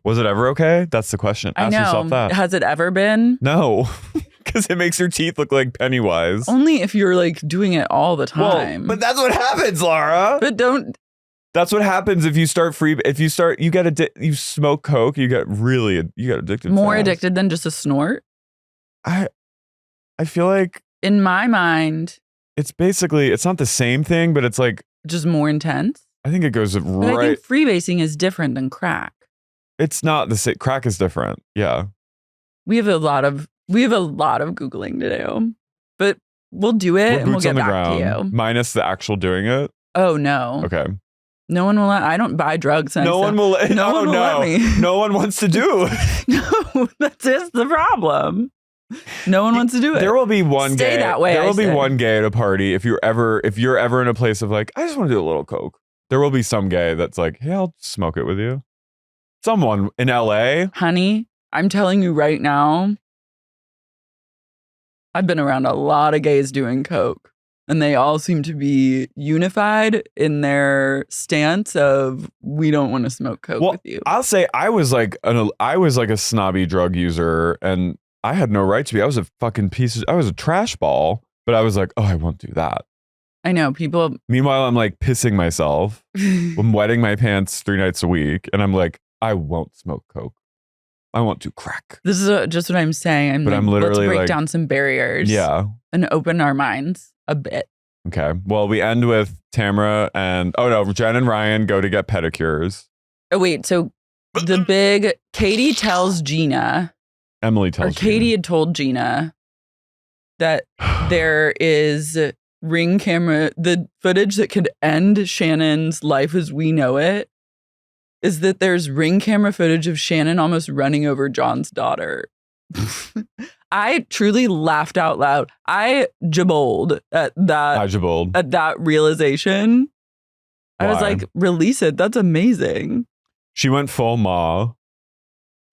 Was it ever okay? That's the question. I Ask know. yourself that. Has it ever been? No, because it makes your teeth look like Pennywise. Only if you're like doing it all the time. Well, but that's what happens, Lara. But don't. That's what happens if you start you get you smoke coke, you get addicted. More fast. addicted than just a snort. I feel like In my mind, it's not the same thing, but it's like, just more intense. I think it goes But I right. think freebasing is different than crack. It's not the same. Crack is different. Yeah. We have a lot of Googling to do, but we'll do it We're and we'll boots get on the back ground, to you. minus the actual doing it. Oh no. Okay. No one will I don't buy drugs. No one will. No one will let me. No one wants to do. No, that's just the problem. No one wants to do it. There will be one Stay gay. that way, There I will be say. one gay at a party. If you're ever in a place of like, I just want to do a little coke. There will be some gay that's like, hey, I'll smoke it with you. Someone in LA. Honey, I'm telling you right now, I've been around a lot of gays doing coke, and they all seem to be unified in their stance of we don't want to smoke coke Well, with you. I'll say I was like a snobby drug user, and I had no right to be. I was a fucking I was a trash ball, but I was like, oh, I won't do that. I know people. Meanwhile, I'm like pissing myself. I'm wetting my pants 3 nights a week, and I'm like, I won't smoke coke. I won't do crack. This is just what I'm saying. But I'm literally let's break like- down some barriers. Yeah. And open our minds a bit. Okay. Well, we end with Tamra and Jen and Ryan go to get pedicures. Oh wait, so the big Katie tells Gina. Emily tells Katie had told Gina that there is ring camera, the footage that could end Shannon's life as we know it is that there's ring camera footage of Shannon almost running over John's daughter. I truly laughed out loud. I jabbled at that realization. I was Why? like, release it. That's amazing. She went full Ma,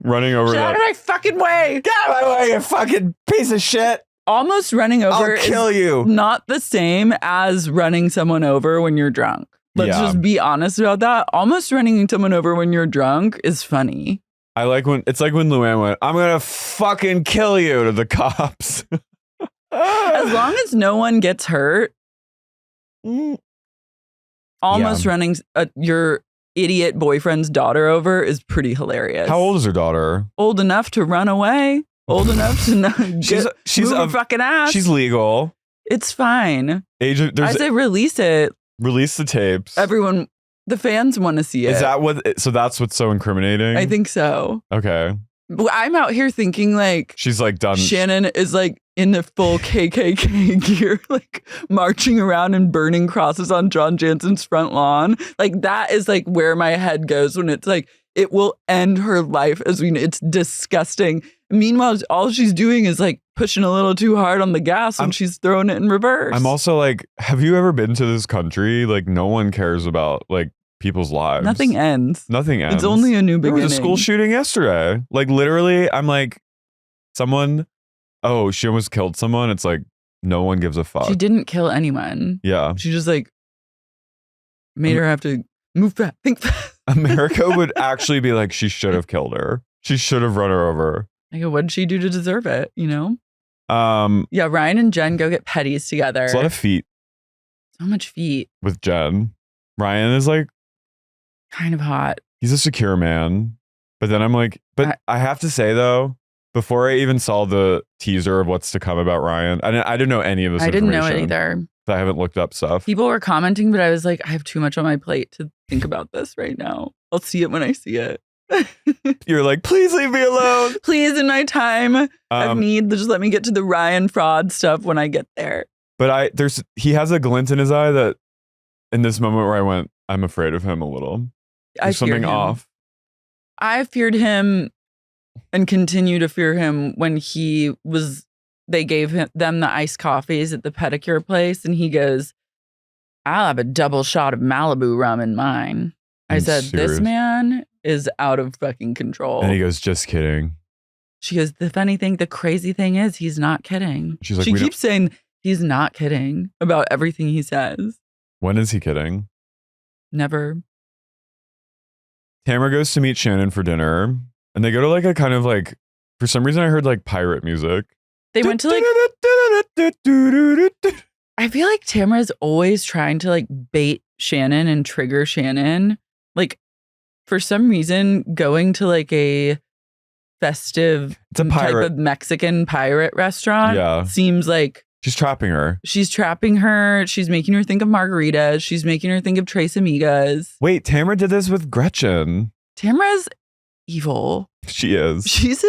running over Get out that. of my fucking way. Get out of my way, you fucking piece of shit. Almost running over I'll kill is you. not the same as running someone over when you're drunk. Let's Yeah. just be honest about that. Almost running someone over when you're drunk is funny. I like when it's like when Luann went, I'm gonna fucking kill you to the cops. As long as no one gets hurt, almost running your idiot boyfriend's daughter over is pretty hilarious. How old is her daughter? Old enough to run away. Old enough to not She's move her a fucking ass. She's legal. It's fine. I There's say release it. release the tapes. Everyone, the fans want to see it. Is that what? So that's what's so incriminating. I think so. Okay. But I'm out here thinking like She's like done. Shannon is like in the full KKK gear, like marching around and burning crosses on John Jansen's front lawn. Like that is like where my head goes when it's like it will end her life as we. It's disgusting. Meanwhile, all she's doing is like pushing a little too hard on the gas when she's throwing it in reverse. I'm also like, have you ever been to this country? Like, no one cares about like people's lives. Nothing ends. Nothing ends. It's only a new There beginning. was a school shooting yesterday. Like, literally, I'm like, someone. Oh, she almost killed someone. It's like no one gives a fuck. She didn't kill anyone. Yeah. She just like made her have to move fast, think fast. America would actually be like, she should have killed her. She should have run her over. I go, what did she do to deserve it? You know? Yeah, Ryan and Jen go get petties together. It's a lot of feet So much feet. with Jen. Ryan is like Kind of hot. He's a secure man. But then I'm like, I have to say though, before I even saw the teaser of what's to come about Ryan, I didn't know any of this information. I didn't know it either. I haven't looked up stuff. People were commenting, but I was like, I have too much on my plate to think about this right now. I'll see it when I see it. You're like, please leave me alone. Please, in my time of need, just let me get to the Ryan fraud stuff when I get there. But he has a glint in his eye that in this moment where I went, I'm afraid of him a little. There's something off. I feared him and continue to fear him when they gave them the iced coffees at the pedicure place. And he goes, I'll have a double shot of Malibu rum in mine. I said, this man is out of fucking control. And he goes, just kidding. She goes, the crazy thing is he's not kidding. She's like, she keeps saying he's not kidding about everything he says. When is he kidding? Never. Tamra goes to meet Shannon for dinner, and they go to like a kind of like, for some reason I heard like pirate music. They went to like, I feel like Tamra is always trying to like bait Shannon and trigger Shannon. Like for some reason going to like a festive type of Mexican pirate restaurant seems like she's trapping her. She's trapping her. She's making her think of margaritas. She's making her think of Tres Amigas. Wait, Tamra did this with Gretchen. Tamra's evil. She is. She's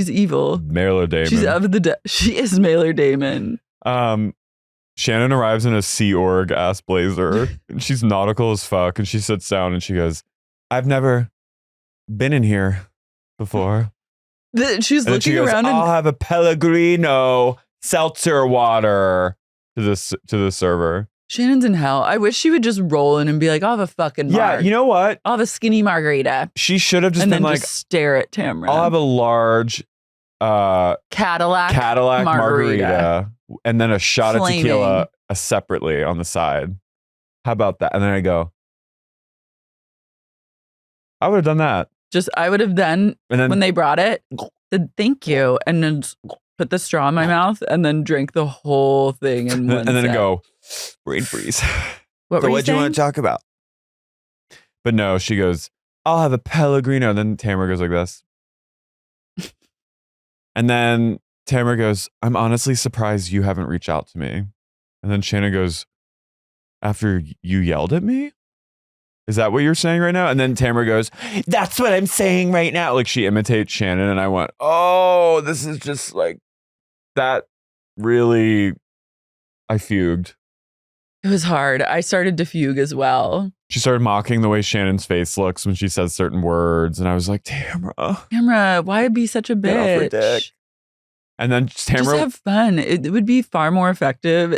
evil. Mailer Damon. She's she is Mailer Damon. Shannon arrives in a Sea Org ass blazer. And she's nautical as fuck. And she sits down and she goes, I've never been in here before. She's looking around and I'll have a Pellegrino seltzer water to the server. Shannon's in hell. I wish she would just roll in and be like, I'll have a fucking you know what? I'll have a skinny margarita. She should have just been like, just stare at Tamra. I'll have a large Cadillac margarita and then a shot of tequila separately on the side. How about that? And then I go, I would have done that. I would have then when they brought it, said thank you, and then put the straw in my mouth and then drank the whole thing in one and then sip. Go, brain freeze. What do you want to talk about? But no, she goes, I'll have a Pellegrino. And then Tamra goes like this. And then Tamra goes, I'm honestly surprised you haven't reached out to me. And then Shannon goes, after you yelled at me? Is that what you're saying right now? And then Tamra goes, that's what I'm saying right now. Like she imitates Shannon. And I went, oh, this is just like that really, I fugued. It was hard. I started to fugue as well. She started mocking the way Shannon's face looks when she says certain words. And I was like, Tamra, why be such a bitch? Get off her dick. And then Tamra. Just have fun. It would be far more effective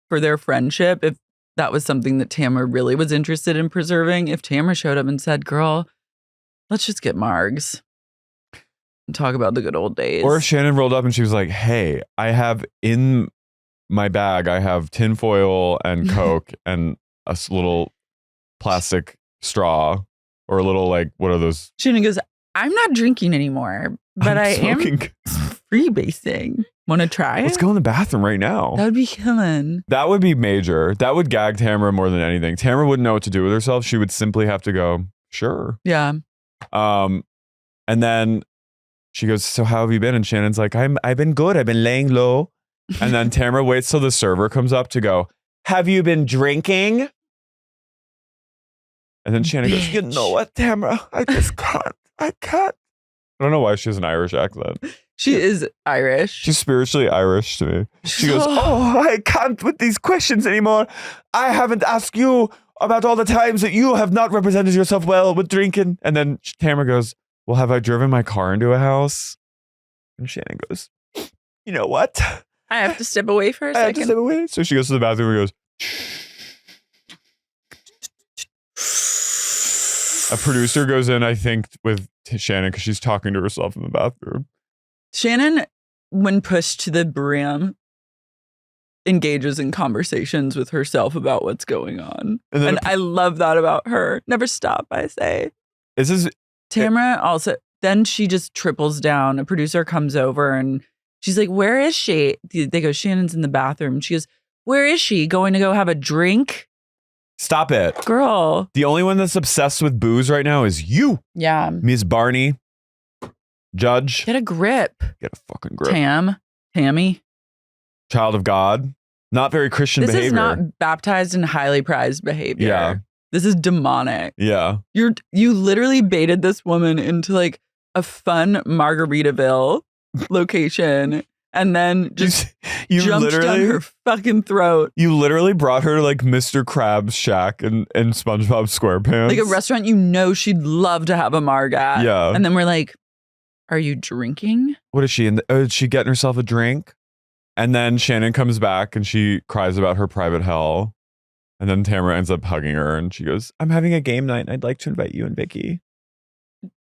for their friendship if that was something that Tamra really was interested in preserving. If Tamra showed up and said, girl, let's just get margs and talk about the good old days. Or if Shannon rolled up and she was like, hey, I have in my bag, I have tinfoil and Coke and a little plastic straw or a little like, what are those? Shannon goes, I'm not drinking anymore, but I am freebasing. Want to try it? Let's go in the bathroom right now. That would be killing. That would be major. That would gag Tamra more than anything. Tamra wouldn't know what to do with herself. She would simply have to go, sure. Yeah. And then she goes, so how have you been? And Shannon's like, I've been good. I've been laying low. And then Tamra waits till the server comes up to go, have you been drinking? And then Shannon goes, you know what, Tamra? I just can't. I can't. I don't know why she has an Irish accent. She is Irish. She's spiritually Irish to me. She goes, oh, I can't with these questions anymore. I haven't asked you about all the times that you have not represented yourself well with drinking. And then Tamra goes, well, have I driven my car into a house? And Shannon goes, you know what? I have to step away for a second. I have to step away. So she goes to the bathroom and goes, a producer goes in, I think, with Shannon because she's talking to herself in the bathroom. Shannon, when pushed to the brim, engages in conversations with herself about what's going on. And I love that about her. Never stop, I say. Tamra also, then she just triples down. A producer comes over and she's like, where is she? They go, Shannon's in the bathroom. She goes, where is she? Going to go have a drink? Stop it. Girl. The only one that's obsessed with booze right now is you. Yeah. Ms. Barney. Judge. Get a grip. Get a fucking grip. Tammy. Child of God. Not very Christian This behavior. is not baptized and highly prized behavior. Yeah. This is demonic. Yeah. You literally baited this woman into like a fun Margaritaville location and then just you jumped down her fucking throat. You literally brought her to like Mr. Krabs' shack and SpongeBob SquarePants. Like a restaurant you know she'd love to have a marg at. Yeah. And then we're like, are you drinking? What is she? Is she getting herself a drink? And then Shannon comes back and she cries about her private hell. And then Tamra ends up hugging her and she goes, I'm having a game night and I'd like to invite you and Vicki.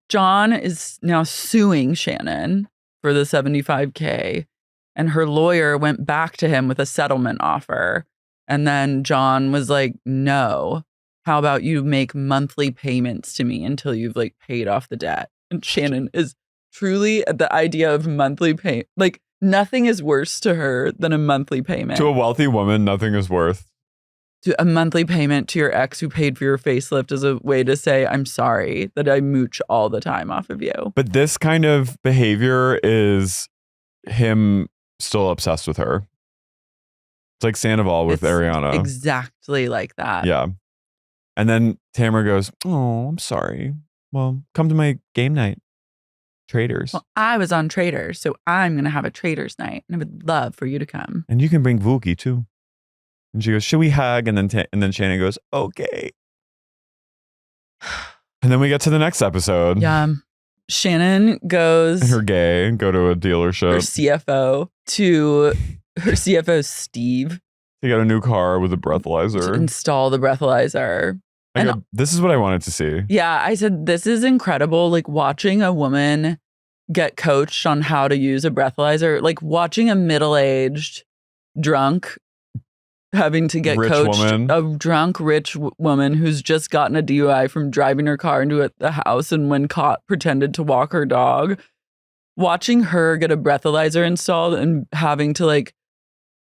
John is now suing Shannon for the $75K. And her lawyer went back to him with a settlement offer. And then John was like, no, how about you make monthly payments to me until you've like paid off the debt? And Shannon is truly at the idea of monthly pay. Like nothing is worse to her than a monthly payment. To a wealthy woman, nothing is worth. A monthly payment to your ex who paid for your facelift is a way to say, I'm sorry that I mooch all the time off of you. But this kind of behavior is him still obsessed with her. It's like Sandoval with Ariana. Exactly like that. Yeah. And then Tamra goes, oh, I'm sorry. Well, come to my game night. Traitors. Well, I was on Traitors, so I'm going to have a Traitors night. And I would love for you to come. And you can bring Vooki too. And she goes, should we hug? And then Shannon goes, okay. And then we get to the next episode. Yeah. Shannon goes. And her gay go to a dealership. Her CFO, Steve. He got a new car with a breathalyzer. To install the breathalyzer. I go, this is what I wanted to see. Yeah. I said, this is incredible. Like watching a woman get coached on how to use a breathalyzer, like watching a middle-aged drunk having to get coached, a drunk rich woman who's just gotten a DUI from driving her car into the house and when caught pretended to walk her dog. Watching her get a breathalyzer installed and having to like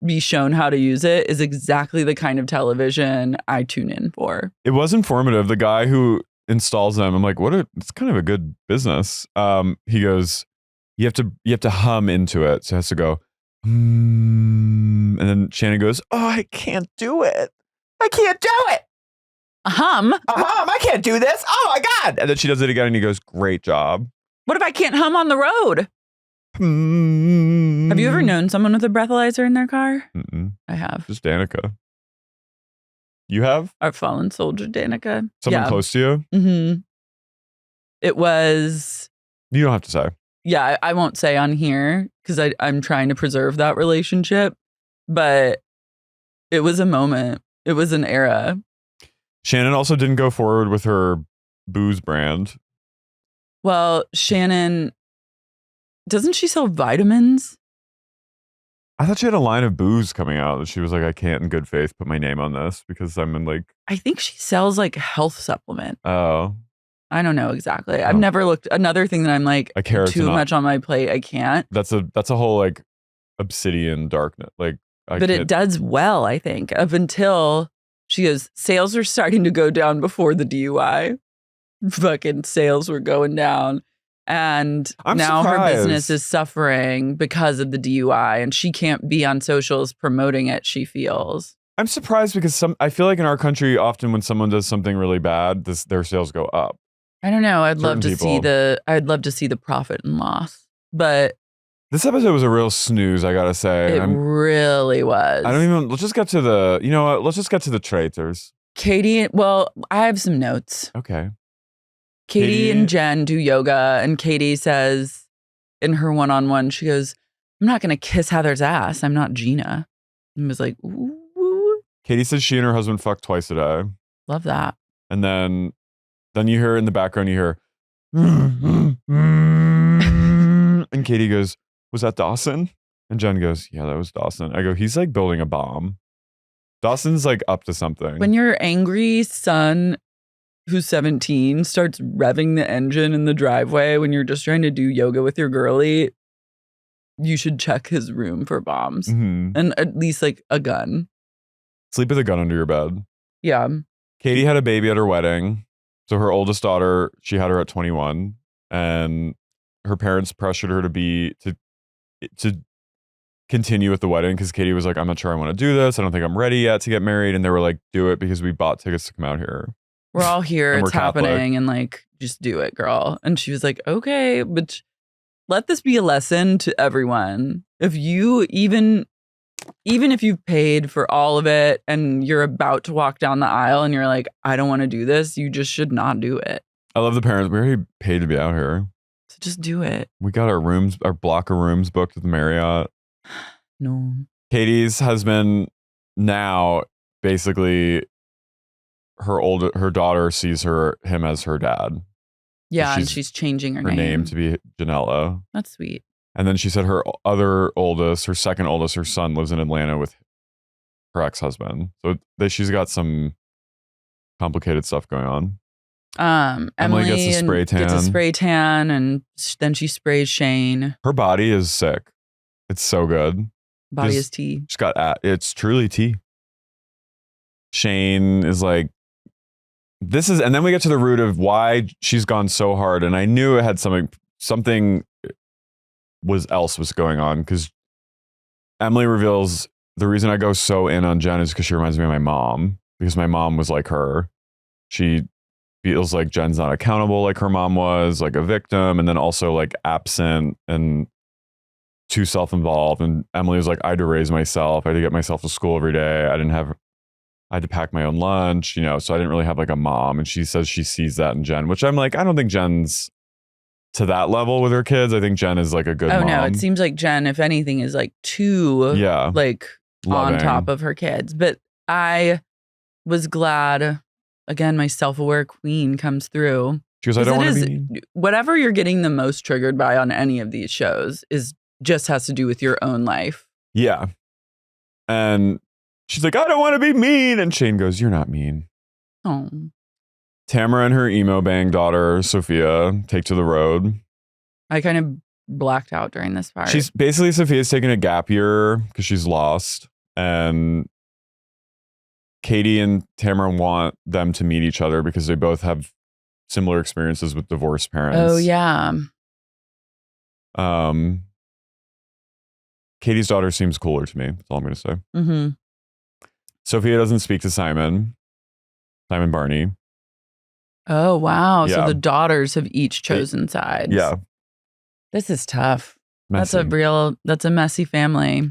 be shown how to use it is exactly the kind of television I tune in for. It was informative. The guy who installs them, I'm like, it's kind of a good business. He goes, you have to hum into it. So it has to go, and then Shannon goes, oh, I can't do it. I can't do it. A hum? I can't do this. Oh my God. And then she does it again and he goes, great job. What if I can't hum on the road? Have you ever known someone with a breathalyzer in their car? Mm-mm. I have. Just Danica. You have? Our fallen soldier, Danica. Someone close to you? Mm-hmm. It was... You don't have to say. Yeah, I won't say on here because I'm trying to preserve that relationship. But it was a moment. It was an era. Shannon also didn't go forward with her booze brand. Well, Shannon, doesn't she sell vitamins? I thought she had a line of booze coming out that she was like, I can't in good faith put my name on this because I'm in like... I think she sells like health supplement. Oh. I don't know exactly. I've never looked. Another thing that I'm like, too much on my plate, I can't. That's a whole like obsidian darkness. Like, but it does well, I think, up until she goes, sales are starting to go down before the DUI. Fucking sales were going down. And now her business is suffering because of the DUI and she can't be on socials promoting it, she feels. I'm surprised because I feel like in our country, often when someone does something really bad, their sales go up. I don't know. I'd love to see the profit and loss. But this episode was a real snooze, I gotta say. It really was. Let's just get to let's just get to the traitors. Katie, well, I have some notes. Okay. Katie and Jen do yoga, and Katie says in her one-on-one, she goes, I'm not going to kiss Heather's ass. I'm not Gina. And was like, ooh. Katie says she and her husband fuck twice a day. Love that. And then you hear in the background, you hear, and Katie goes, was that Dawson? And Jen goes, yeah, that was Dawson. I go, he's like building a bomb. Dawson's like up to something. When your angry son who's 17 starts revving the engine in the driveway when you're just trying to do yoga with your girly, you should check his room for bombs and at least like a gun. Sleep with a gun under your bed. Yeah. Katie had a baby at her wedding. So her oldest daughter, she had her at 21, and her parents pressured her to continue with the wedding because Katie was like, I'm not sure I want to do this. I don't think I'm ready yet to get married. And they were like, do it because we bought tickets to come out here. We're all here. And It's we're Catholic. happening. And like, just do it, girl. And she was like, okay, but let this be a lesson to everyone. If you even if you've paid for all of it and you're about to walk down the aisle and you're like, I don't want to do this, you just should not do it. I love the parents. We already paid to be out here. So just do it. We got our block of rooms booked at the Marriott. No. Katie's husband now basically her daughter sees him as her dad. Yeah, and she's changing her name to be Janella. That's sweet. And then she said her second oldest, her son lives in Atlanta with her ex-husband. So she's got some complicated stuff going on. Emily gets a spray tan. And then she sprays Shane. Her body is sick. It's so good. Body is tea. It's truly tea. Shane is like, and then we get to the root of why she's gone so hard. And I knew it had something else was going on, because Emily reveals the reason I go so in on Jen is because she reminds me of my mom, because my mom was like her. She feels like Jen's not accountable like her mom was, like a victim, and then also like absent and too self-involved. And Emily was like, I had to raise myself. I had to get myself to school every day. I had to pack my own lunch, so I didn't really have like a mom. And she says she sees that in Jen, which I'm like, I don't think Jen's to that level with her kids. I think Jen is like a good mom. No, it seems like Jen, if anything, is like too like loving, on top of her kids. But I was glad, again, my self-aware queen comes through. She goes, I don't want to be. Whatever you're getting the most triggered by on any of these shows just has to do with your own life. Yeah. And she's like, I don't want to be mean. And Shane goes, you're not mean. Oh. Tamra and her emo bang daughter, Sophia, take to the road. I kind of blacked out during this part. Sophia's taking a gap year because she's lost. And Katie and Tamra want them to meet each other because they both have similar experiences with divorced parents. Oh, yeah. Katie's daughter seems cooler to me. That's all I'm going to say. Mm-hmm. Sophia doesn't speak to Simon Barney. Oh, wow. Yeah. So the daughters have each chosen sides. Yeah. This is tough. Messy. That's a messy family.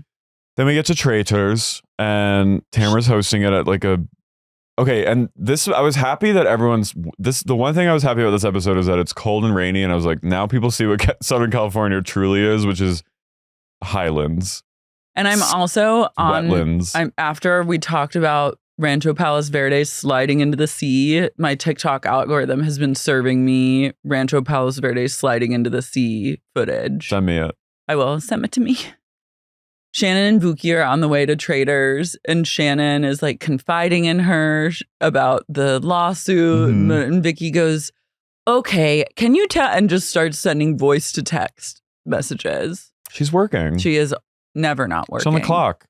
Then we get to Traitors, and Tamra's hosting it at like and this, I was happy that the one thing I was happy about this episode is that it's cold and rainy, and I was like, now people see what Southern California truly is, which is highlands. And I'm also on wetlands. After we talked about Rancho Palos Verdes sliding into the sea, my TikTok algorithm has been serving me Rancho Palos Verdes sliding into the sea footage. Send me it. I will. Send it to me. Shannon and Vooki are on the way to Traitors, and Shannon is like confiding in her about the lawsuit. Mm-hmm. And Vicki goes, okay, can you tell? And just starts sending voice to text messages. She's working. She is never not working. She's on the clock.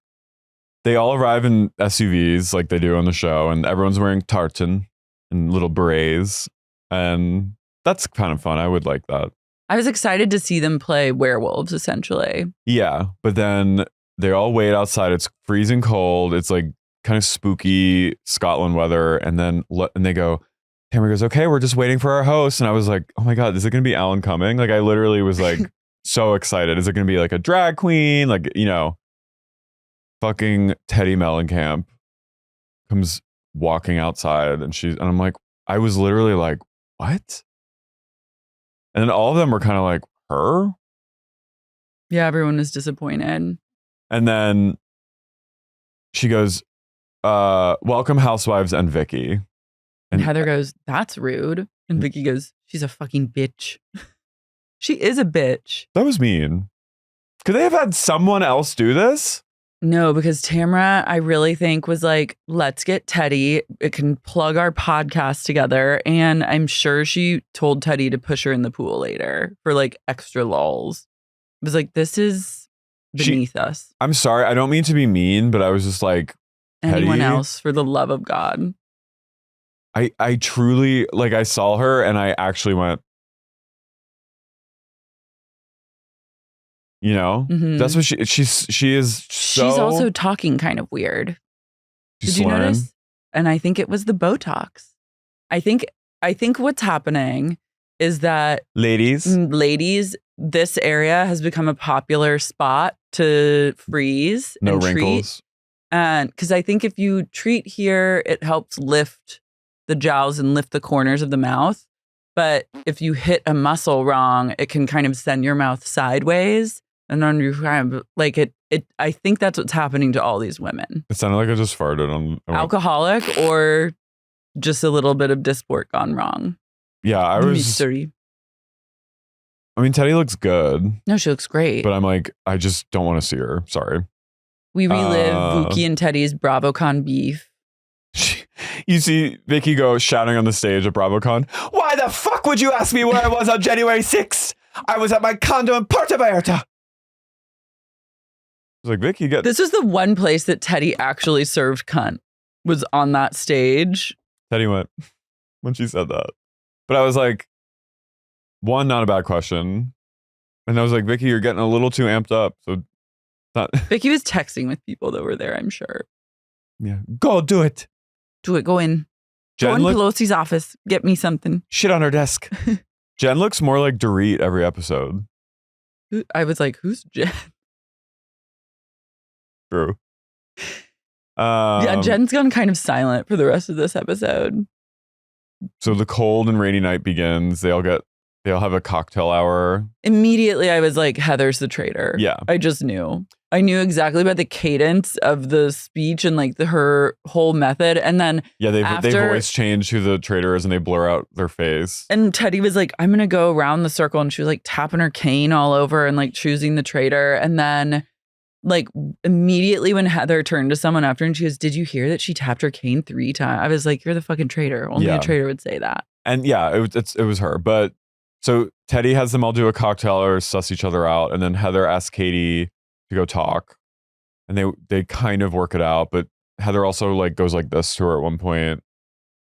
They all arrive in SUVs like they do on the show, and everyone's wearing tartan and little berets. And that's kind of fun. I would like that. I was excited to see them play werewolves, essentially. Yeah, but then they all wait outside. It's freezing cold. It's like kind of spooky Scotland weather. And then they go, Tamra goes, okay, we're just waiting for our host. And I was like, oh my God, is it going to be Alan Cumming? Like, I literally was like so excited. Is it going to be like a drag queen? Like, fucking Teddi Mellencamp comes walking outside, and I'm like, I was literally like, what? And then all of them were kind of like, her? Yeah, everyone was disappointed. And then she goes, welcome housewives and Vicki. And Heather goes, that's rude. And Vicki goes, she's a fucking bitch. She is a bitch. That was mean. Could they have had someone else do this? No, because Tamra, I really think, was like, let's get Teddi. It can plug our podcast together. And I'm sure she told Teddi to push her in the pool later for like extra lulls. It was like, this is beneath us. I'm sorry. I don't mean to be mean, but I was just like, anyone Teddi? else, for the love of God. I truly, like, I saw her and I actually went, you know, that's what she is. She's also talking kind of weird. Did you notice? And I think it was the Botox. I think what's happening is that ladies, this area has become a popular spot to freeze and wrinkles. Treat. And because I think if you treat here, it helps lift the jowls and lift the corners of the mouth. But if you hit a muscle wrong, it can kind of send your mouth sideways. And then you kind of like it. I think that's what's happening to all these women. It sounded like I just farted on alcoholic or just a little bit of dysport gone wrong. Yeah, I was. Mystery. I mean, Teddi looks good. No, she looks great. But I'm like, I just don't want to see her. Sorry. We relive Vooki and Teddi's BravoCon beef. You see Vicki go shouting on the stage at BravoCon. Why the fuck would you ask me where I was on January 6th? I was at my condo in Puerto Vallarta. I was like, Vicki, get... This was the one place that Teddi actually served cunt, was on that stage. Teddi went when she said that. But I was like, one, not a bad question. And I was like, Vicki, you're getting a little too amped up. So not... Vicki was texting with people that were there, I'm sure. Yeah. Go do it. Do it. Go in. Go in Pelosi's office. Get me something. Shit on her desk. Jen looks more like Dorit every episode. I was like, who's Jen? True. Yeah, Jen's gone kind of silent for the rest of this episode. So the cold and rainy night begins. They all have a cocktail hour. Immediately, I was like, Heather's the traitor. Yeah. I just knew. I knew exactly about the cadence of the speech and like her whole method. And then they voice change who the traitor is and they blur out their face. And Teddi was like, I'm going to go around the circle. And she was like tapping her cane all over and like choosing the traitor. And then like immediately when Heather turned to someone after and she goes, did you hear that she tapped her cane 3 times? I was like, you're the fucking traitor. Only a traitor would say that. And yeah, it was her. But so Teddi has them all do a cocktail or suss each other out. And then Heather asks Katie to go talk. And they kind of work it out. But Heather also like goes like this to her at one point.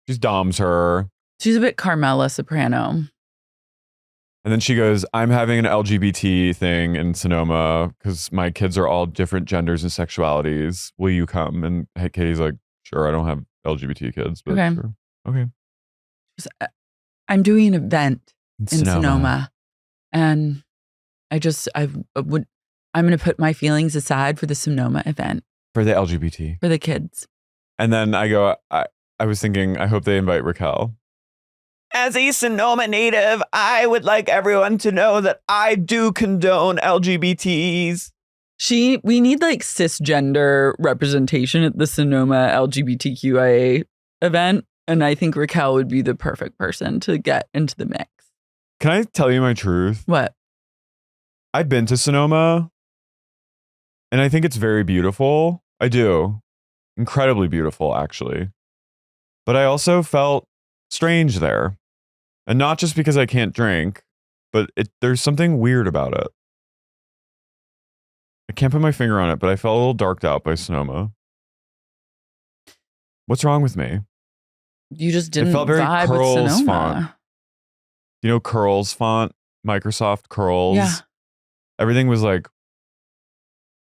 She's doms her. She's a bit Carmela Soprano. And then she goes, I'm having an LGBT thing in Sonoma because my kids are all different genders and sexualities. Will you come? And Katie's like, sure, I don't have LGBT kids, but okay. Sure. Okay. I'm doing an event in Sonoma. And I'm going to put my feelings aside for the Sonoma event. For the LGBT. For the kids. And then I go, I was thinking, I hope they invite Raquel. As a Sonoma native, I would like everyone to know that I do condone LGBTs. We need like cisgender representation at the Sonoma LGBTQIA event. And I think Raquel would be the perfect person to get into the mix. Can I tell you my truth? What? I've been to Sonoma and I think it's very beautiful. I do. Incredibly beautiful, actually. But I also felt strange there. And not just because I can't drink, but there's something weird about it. I can't put my finger on it, but I felt a little darked out by Sonoma. What's wrong with me? You just didn't it felt very vibe Curls with Sonoma. Font. You know Curls font? Microsoft Curls? Yeah. Everything was like,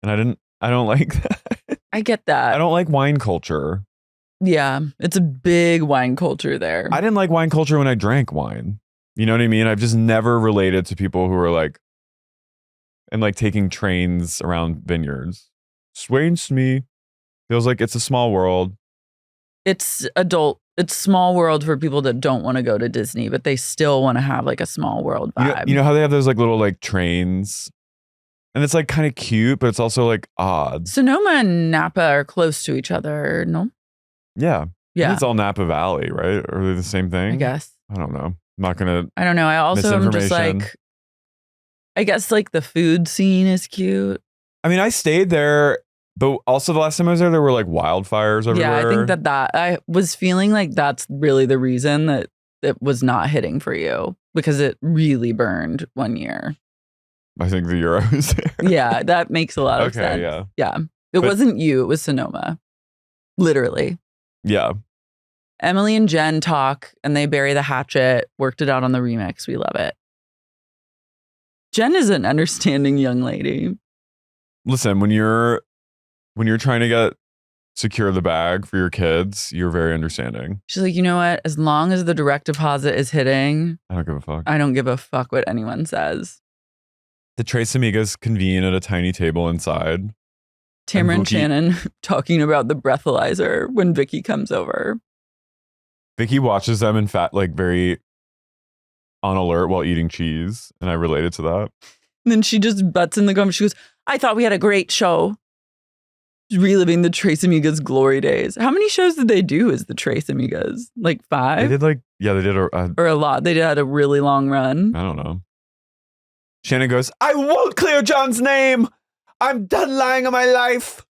and I don't like that. I get that. I don't like wine culture. Yeah, it's a big wine culture there. I didn't like wine culture when I drank wine. You know what I mean? I've just never related to people who are like, and like taking trains around vineyards. Strange to me. Feels like it's a small world. It's adult. It's small world for people that don't want to go to Disney, but they still want to have like a small world vibe. You know how they have those like little like trains? And it's like kind of cute, but it's also like odd. Sonoma and Napa are close to each other, no? Yeah. Yeah. It's all Napa Valley, right? Are they the same thing? I guess. I don't know. I'm not going to. I don't know. I also am just like, I guess like the food scene is cute. I mean, I stayed there, but also the last time I was there were like wildfires everywhere. Yeah, I think that I was feeling like that's really the reason that it was not hitting for you, because it really burned one year. I think the year I was there. Yeah, that makes a lot of sense. Yeah. Yeah. It wasn't you, it was Sonoma. Literally. Yeah. Emily and Jen talk and they bury the hatchet. Worked it out on the remix. We love it. Jen is an understanding young lady. Listen, when you're trying to secure the bag for your kids, you're very understanding. She's like, you know what? As long as the direct deposit is hitting, I don't give a fuck. I don't give a fuck what anyone says. The Tres Amigas convene at a tiny table inside. Tamra and Shannon talking about the breathalyzer when Vicki comes over. Vicki watches them in very on alert while eating cheese, and I related to that. And then she just butts in the gum. She goes, I thought we had a great show. Reliving the Tres Amigas glory days. How many shows did they do as the Tres Amigas? Like 5? They did they did or a lot. They had a really long run. I don't know. Shannon goes, I won't clear John's name. I'm done lying on my life.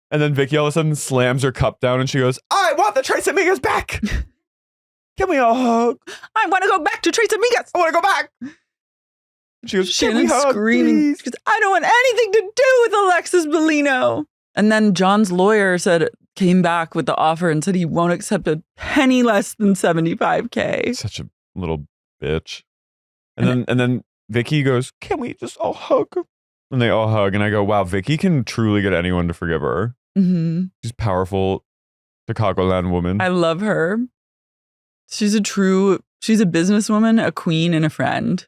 And then Vicki all of a sudden slams her cup down and she goes, I want the Tres Amigas back. Give me a hug. I want to go back to Tres Amigas. I want to go back. She goes, Shannon screaming. She goes, I don't want anything to do with Alexis Bellino. And then John's lawyer came back with the offer and said he won't accept a penny less than $75,000. Such a little bitch. And then Vicki goes, can we just all hug? And they all hug. And I go, wow, Vicki can truly get anyone to forgive her. Mm-hmm. She's a powerful Chicagoland woman. I love her. She's a businesswoman, a queen, and a friend.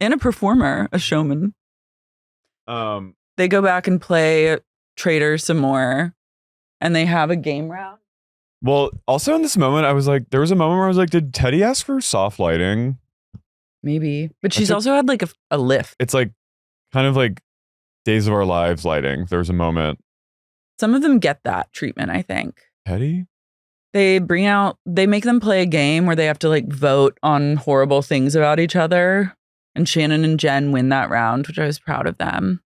And a performer, a showman. They go back and play Traitors some more. And they have a game round. Well, also in this moment, there was a moment where I was like, did Teddi ask for soft lighting? Maybe. But she's also had like a lift. It's like kind of like Days of Our Lives lighting. There was a moment. Some of them get that treatment, I think. Teddi? They make them play a game where they have to like vote on horrible things about each other. And Shannon and Jen win that round, which I was proud of them.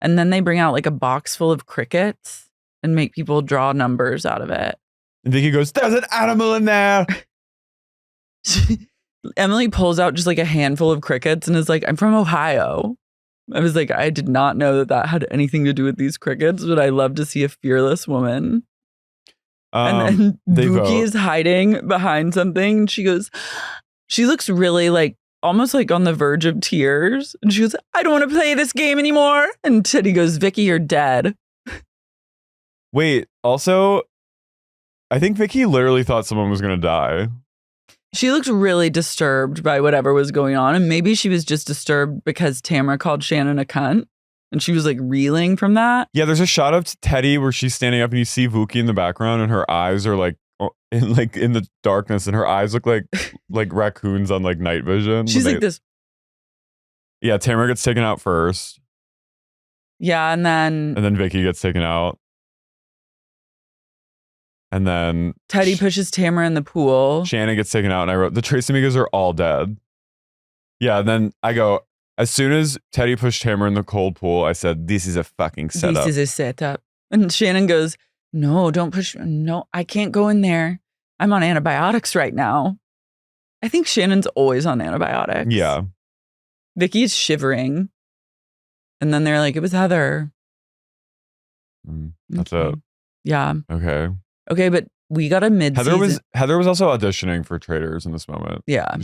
And then they bring out like a box full of crickets and make people draw numbers out of it. And Vicki goes, there's an animal in there. Emily pulls out just like a handful of crickets and is like, I'm from Ohio. I was like, I did not know that had anything to do with these crickets, but I love to see a fearless woman. And then Vooki is hiding behind something. She looks really like almost like on the verge of tears. And she goes, I don't want to play this game anymore. And Teddi goes, Vicki, you're dead. Wait, also, I think Vicki literally thought someone was going to die. She looked really disturbed by whatever was going on. And maybe she was just disturbed because Tamra called Shannon a cunt. And she was like reeling from that. Yeah, there's a shot of Teddi where she's standing up and you see Vooki in the background and her eyes are like in the darkness and her eyes look like raccoons on like night vision. She's like this. Yeah, Tamra gets taken out first. Yeah, and then Vicki gets taken out. And then Teddi pushes Tamra in the pool. Shannon gets taken out and I wrote, the Tres Amigas are all dead. Yeah, and then I go, as soon as Teddi pushed Tamra in the cold pool, I said, this is a fucking setup. This is a setup. And Shannon goes, no, don't push. No, I can't go in there. I'm on antibiotics right now. I think Shannon's always on antibiotics. Yeah. Vicki's shivering. And then they're like, it was Heather. That's okay. it. Yeah. Okay, but we got a mid-season. Heather was also auditioning for Traitors in this moment. Yeah.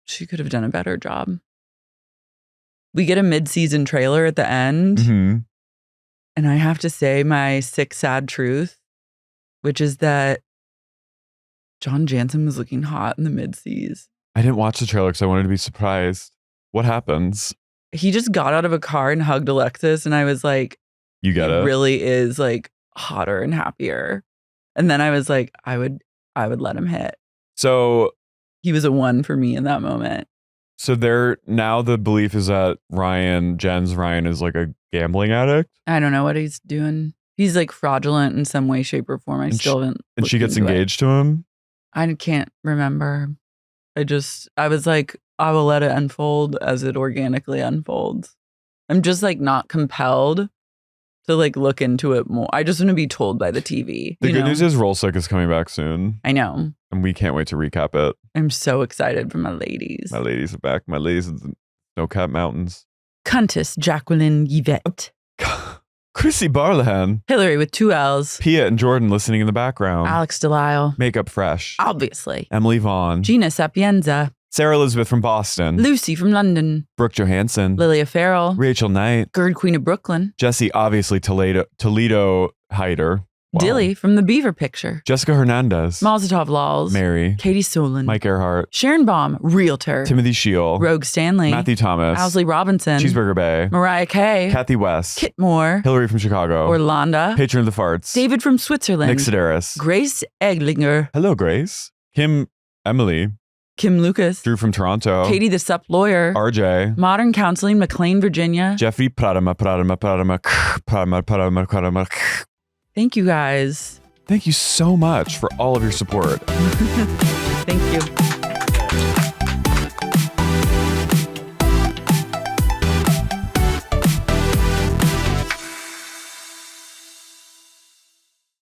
She could have done a better job. We get a mid-season trailer at the end. Mm-hmm. And I have to say my sick, sad truth, which is that John Jansen was looking hot in the mid-seas. I didn't watch the trailer because I wanted to be surprised. What happens? He just got out of a car and hugged Alexis. And I was like, you get it. Really is like hotter and happier. And then I was like, I would let him hit. So he was a 1 for me in that moment. So now the belief is that Jen's Ryan is like a gambling addict. I don't know what he's doing. He's like fraudulent in some way, shape, or form. And she gets engaged to him? I can't remember. I was like, I will let it unfold as it organically unfolds. I'm just like not compelled to like look into it more. I just want to be told by the TV. The good news is Rhoc is coming back soon. I know. And we can't wait to recap it. I'm so excited for my ladies. My ladies are back. My ladies in the Snow Cap Mountains. Countess Jacqueline Yvette. Chrissy Barlahan. Hillary with 2 L's. Pia and Jordan listening in the background. Alex Delisle. Makeup Fresh. Obviously. Emily Vaughn. Gina Sapienza. Sarah Elizabeth from Boston. Lucy from London. Brooke Johansson. Lilia Farrell. Rachel Knight. Gerd Queen of Brooklyn. Jesse, obviously Toledo Hyder. Wow. Dilly from the Beaver Picture. Jessica Hernandez. Mazatov Laws. Mary. Katie Solon. Mike Earhart. Sharon Baum, Realtor. Timothy Shield. Rogue Stanley. Matthew Thomas. Owsley Robinson. Cheeseburger Bay. Mariah Kay. Kathy West. Kit Moore. Hillary from Chicago. Orlando. Patron of the Farts. David from Switzerland. Nick Sedaris. Grace Eglinger. Hello, Grace. Kim Emily. Kim Lucas. Drew from Toronto. Katie the Sup Lawyer. RJ. Modern Counseling, McLean, Virginia. Jeffrey Pradama. Thank you guys. Thank you so much for all of your support. Thank you.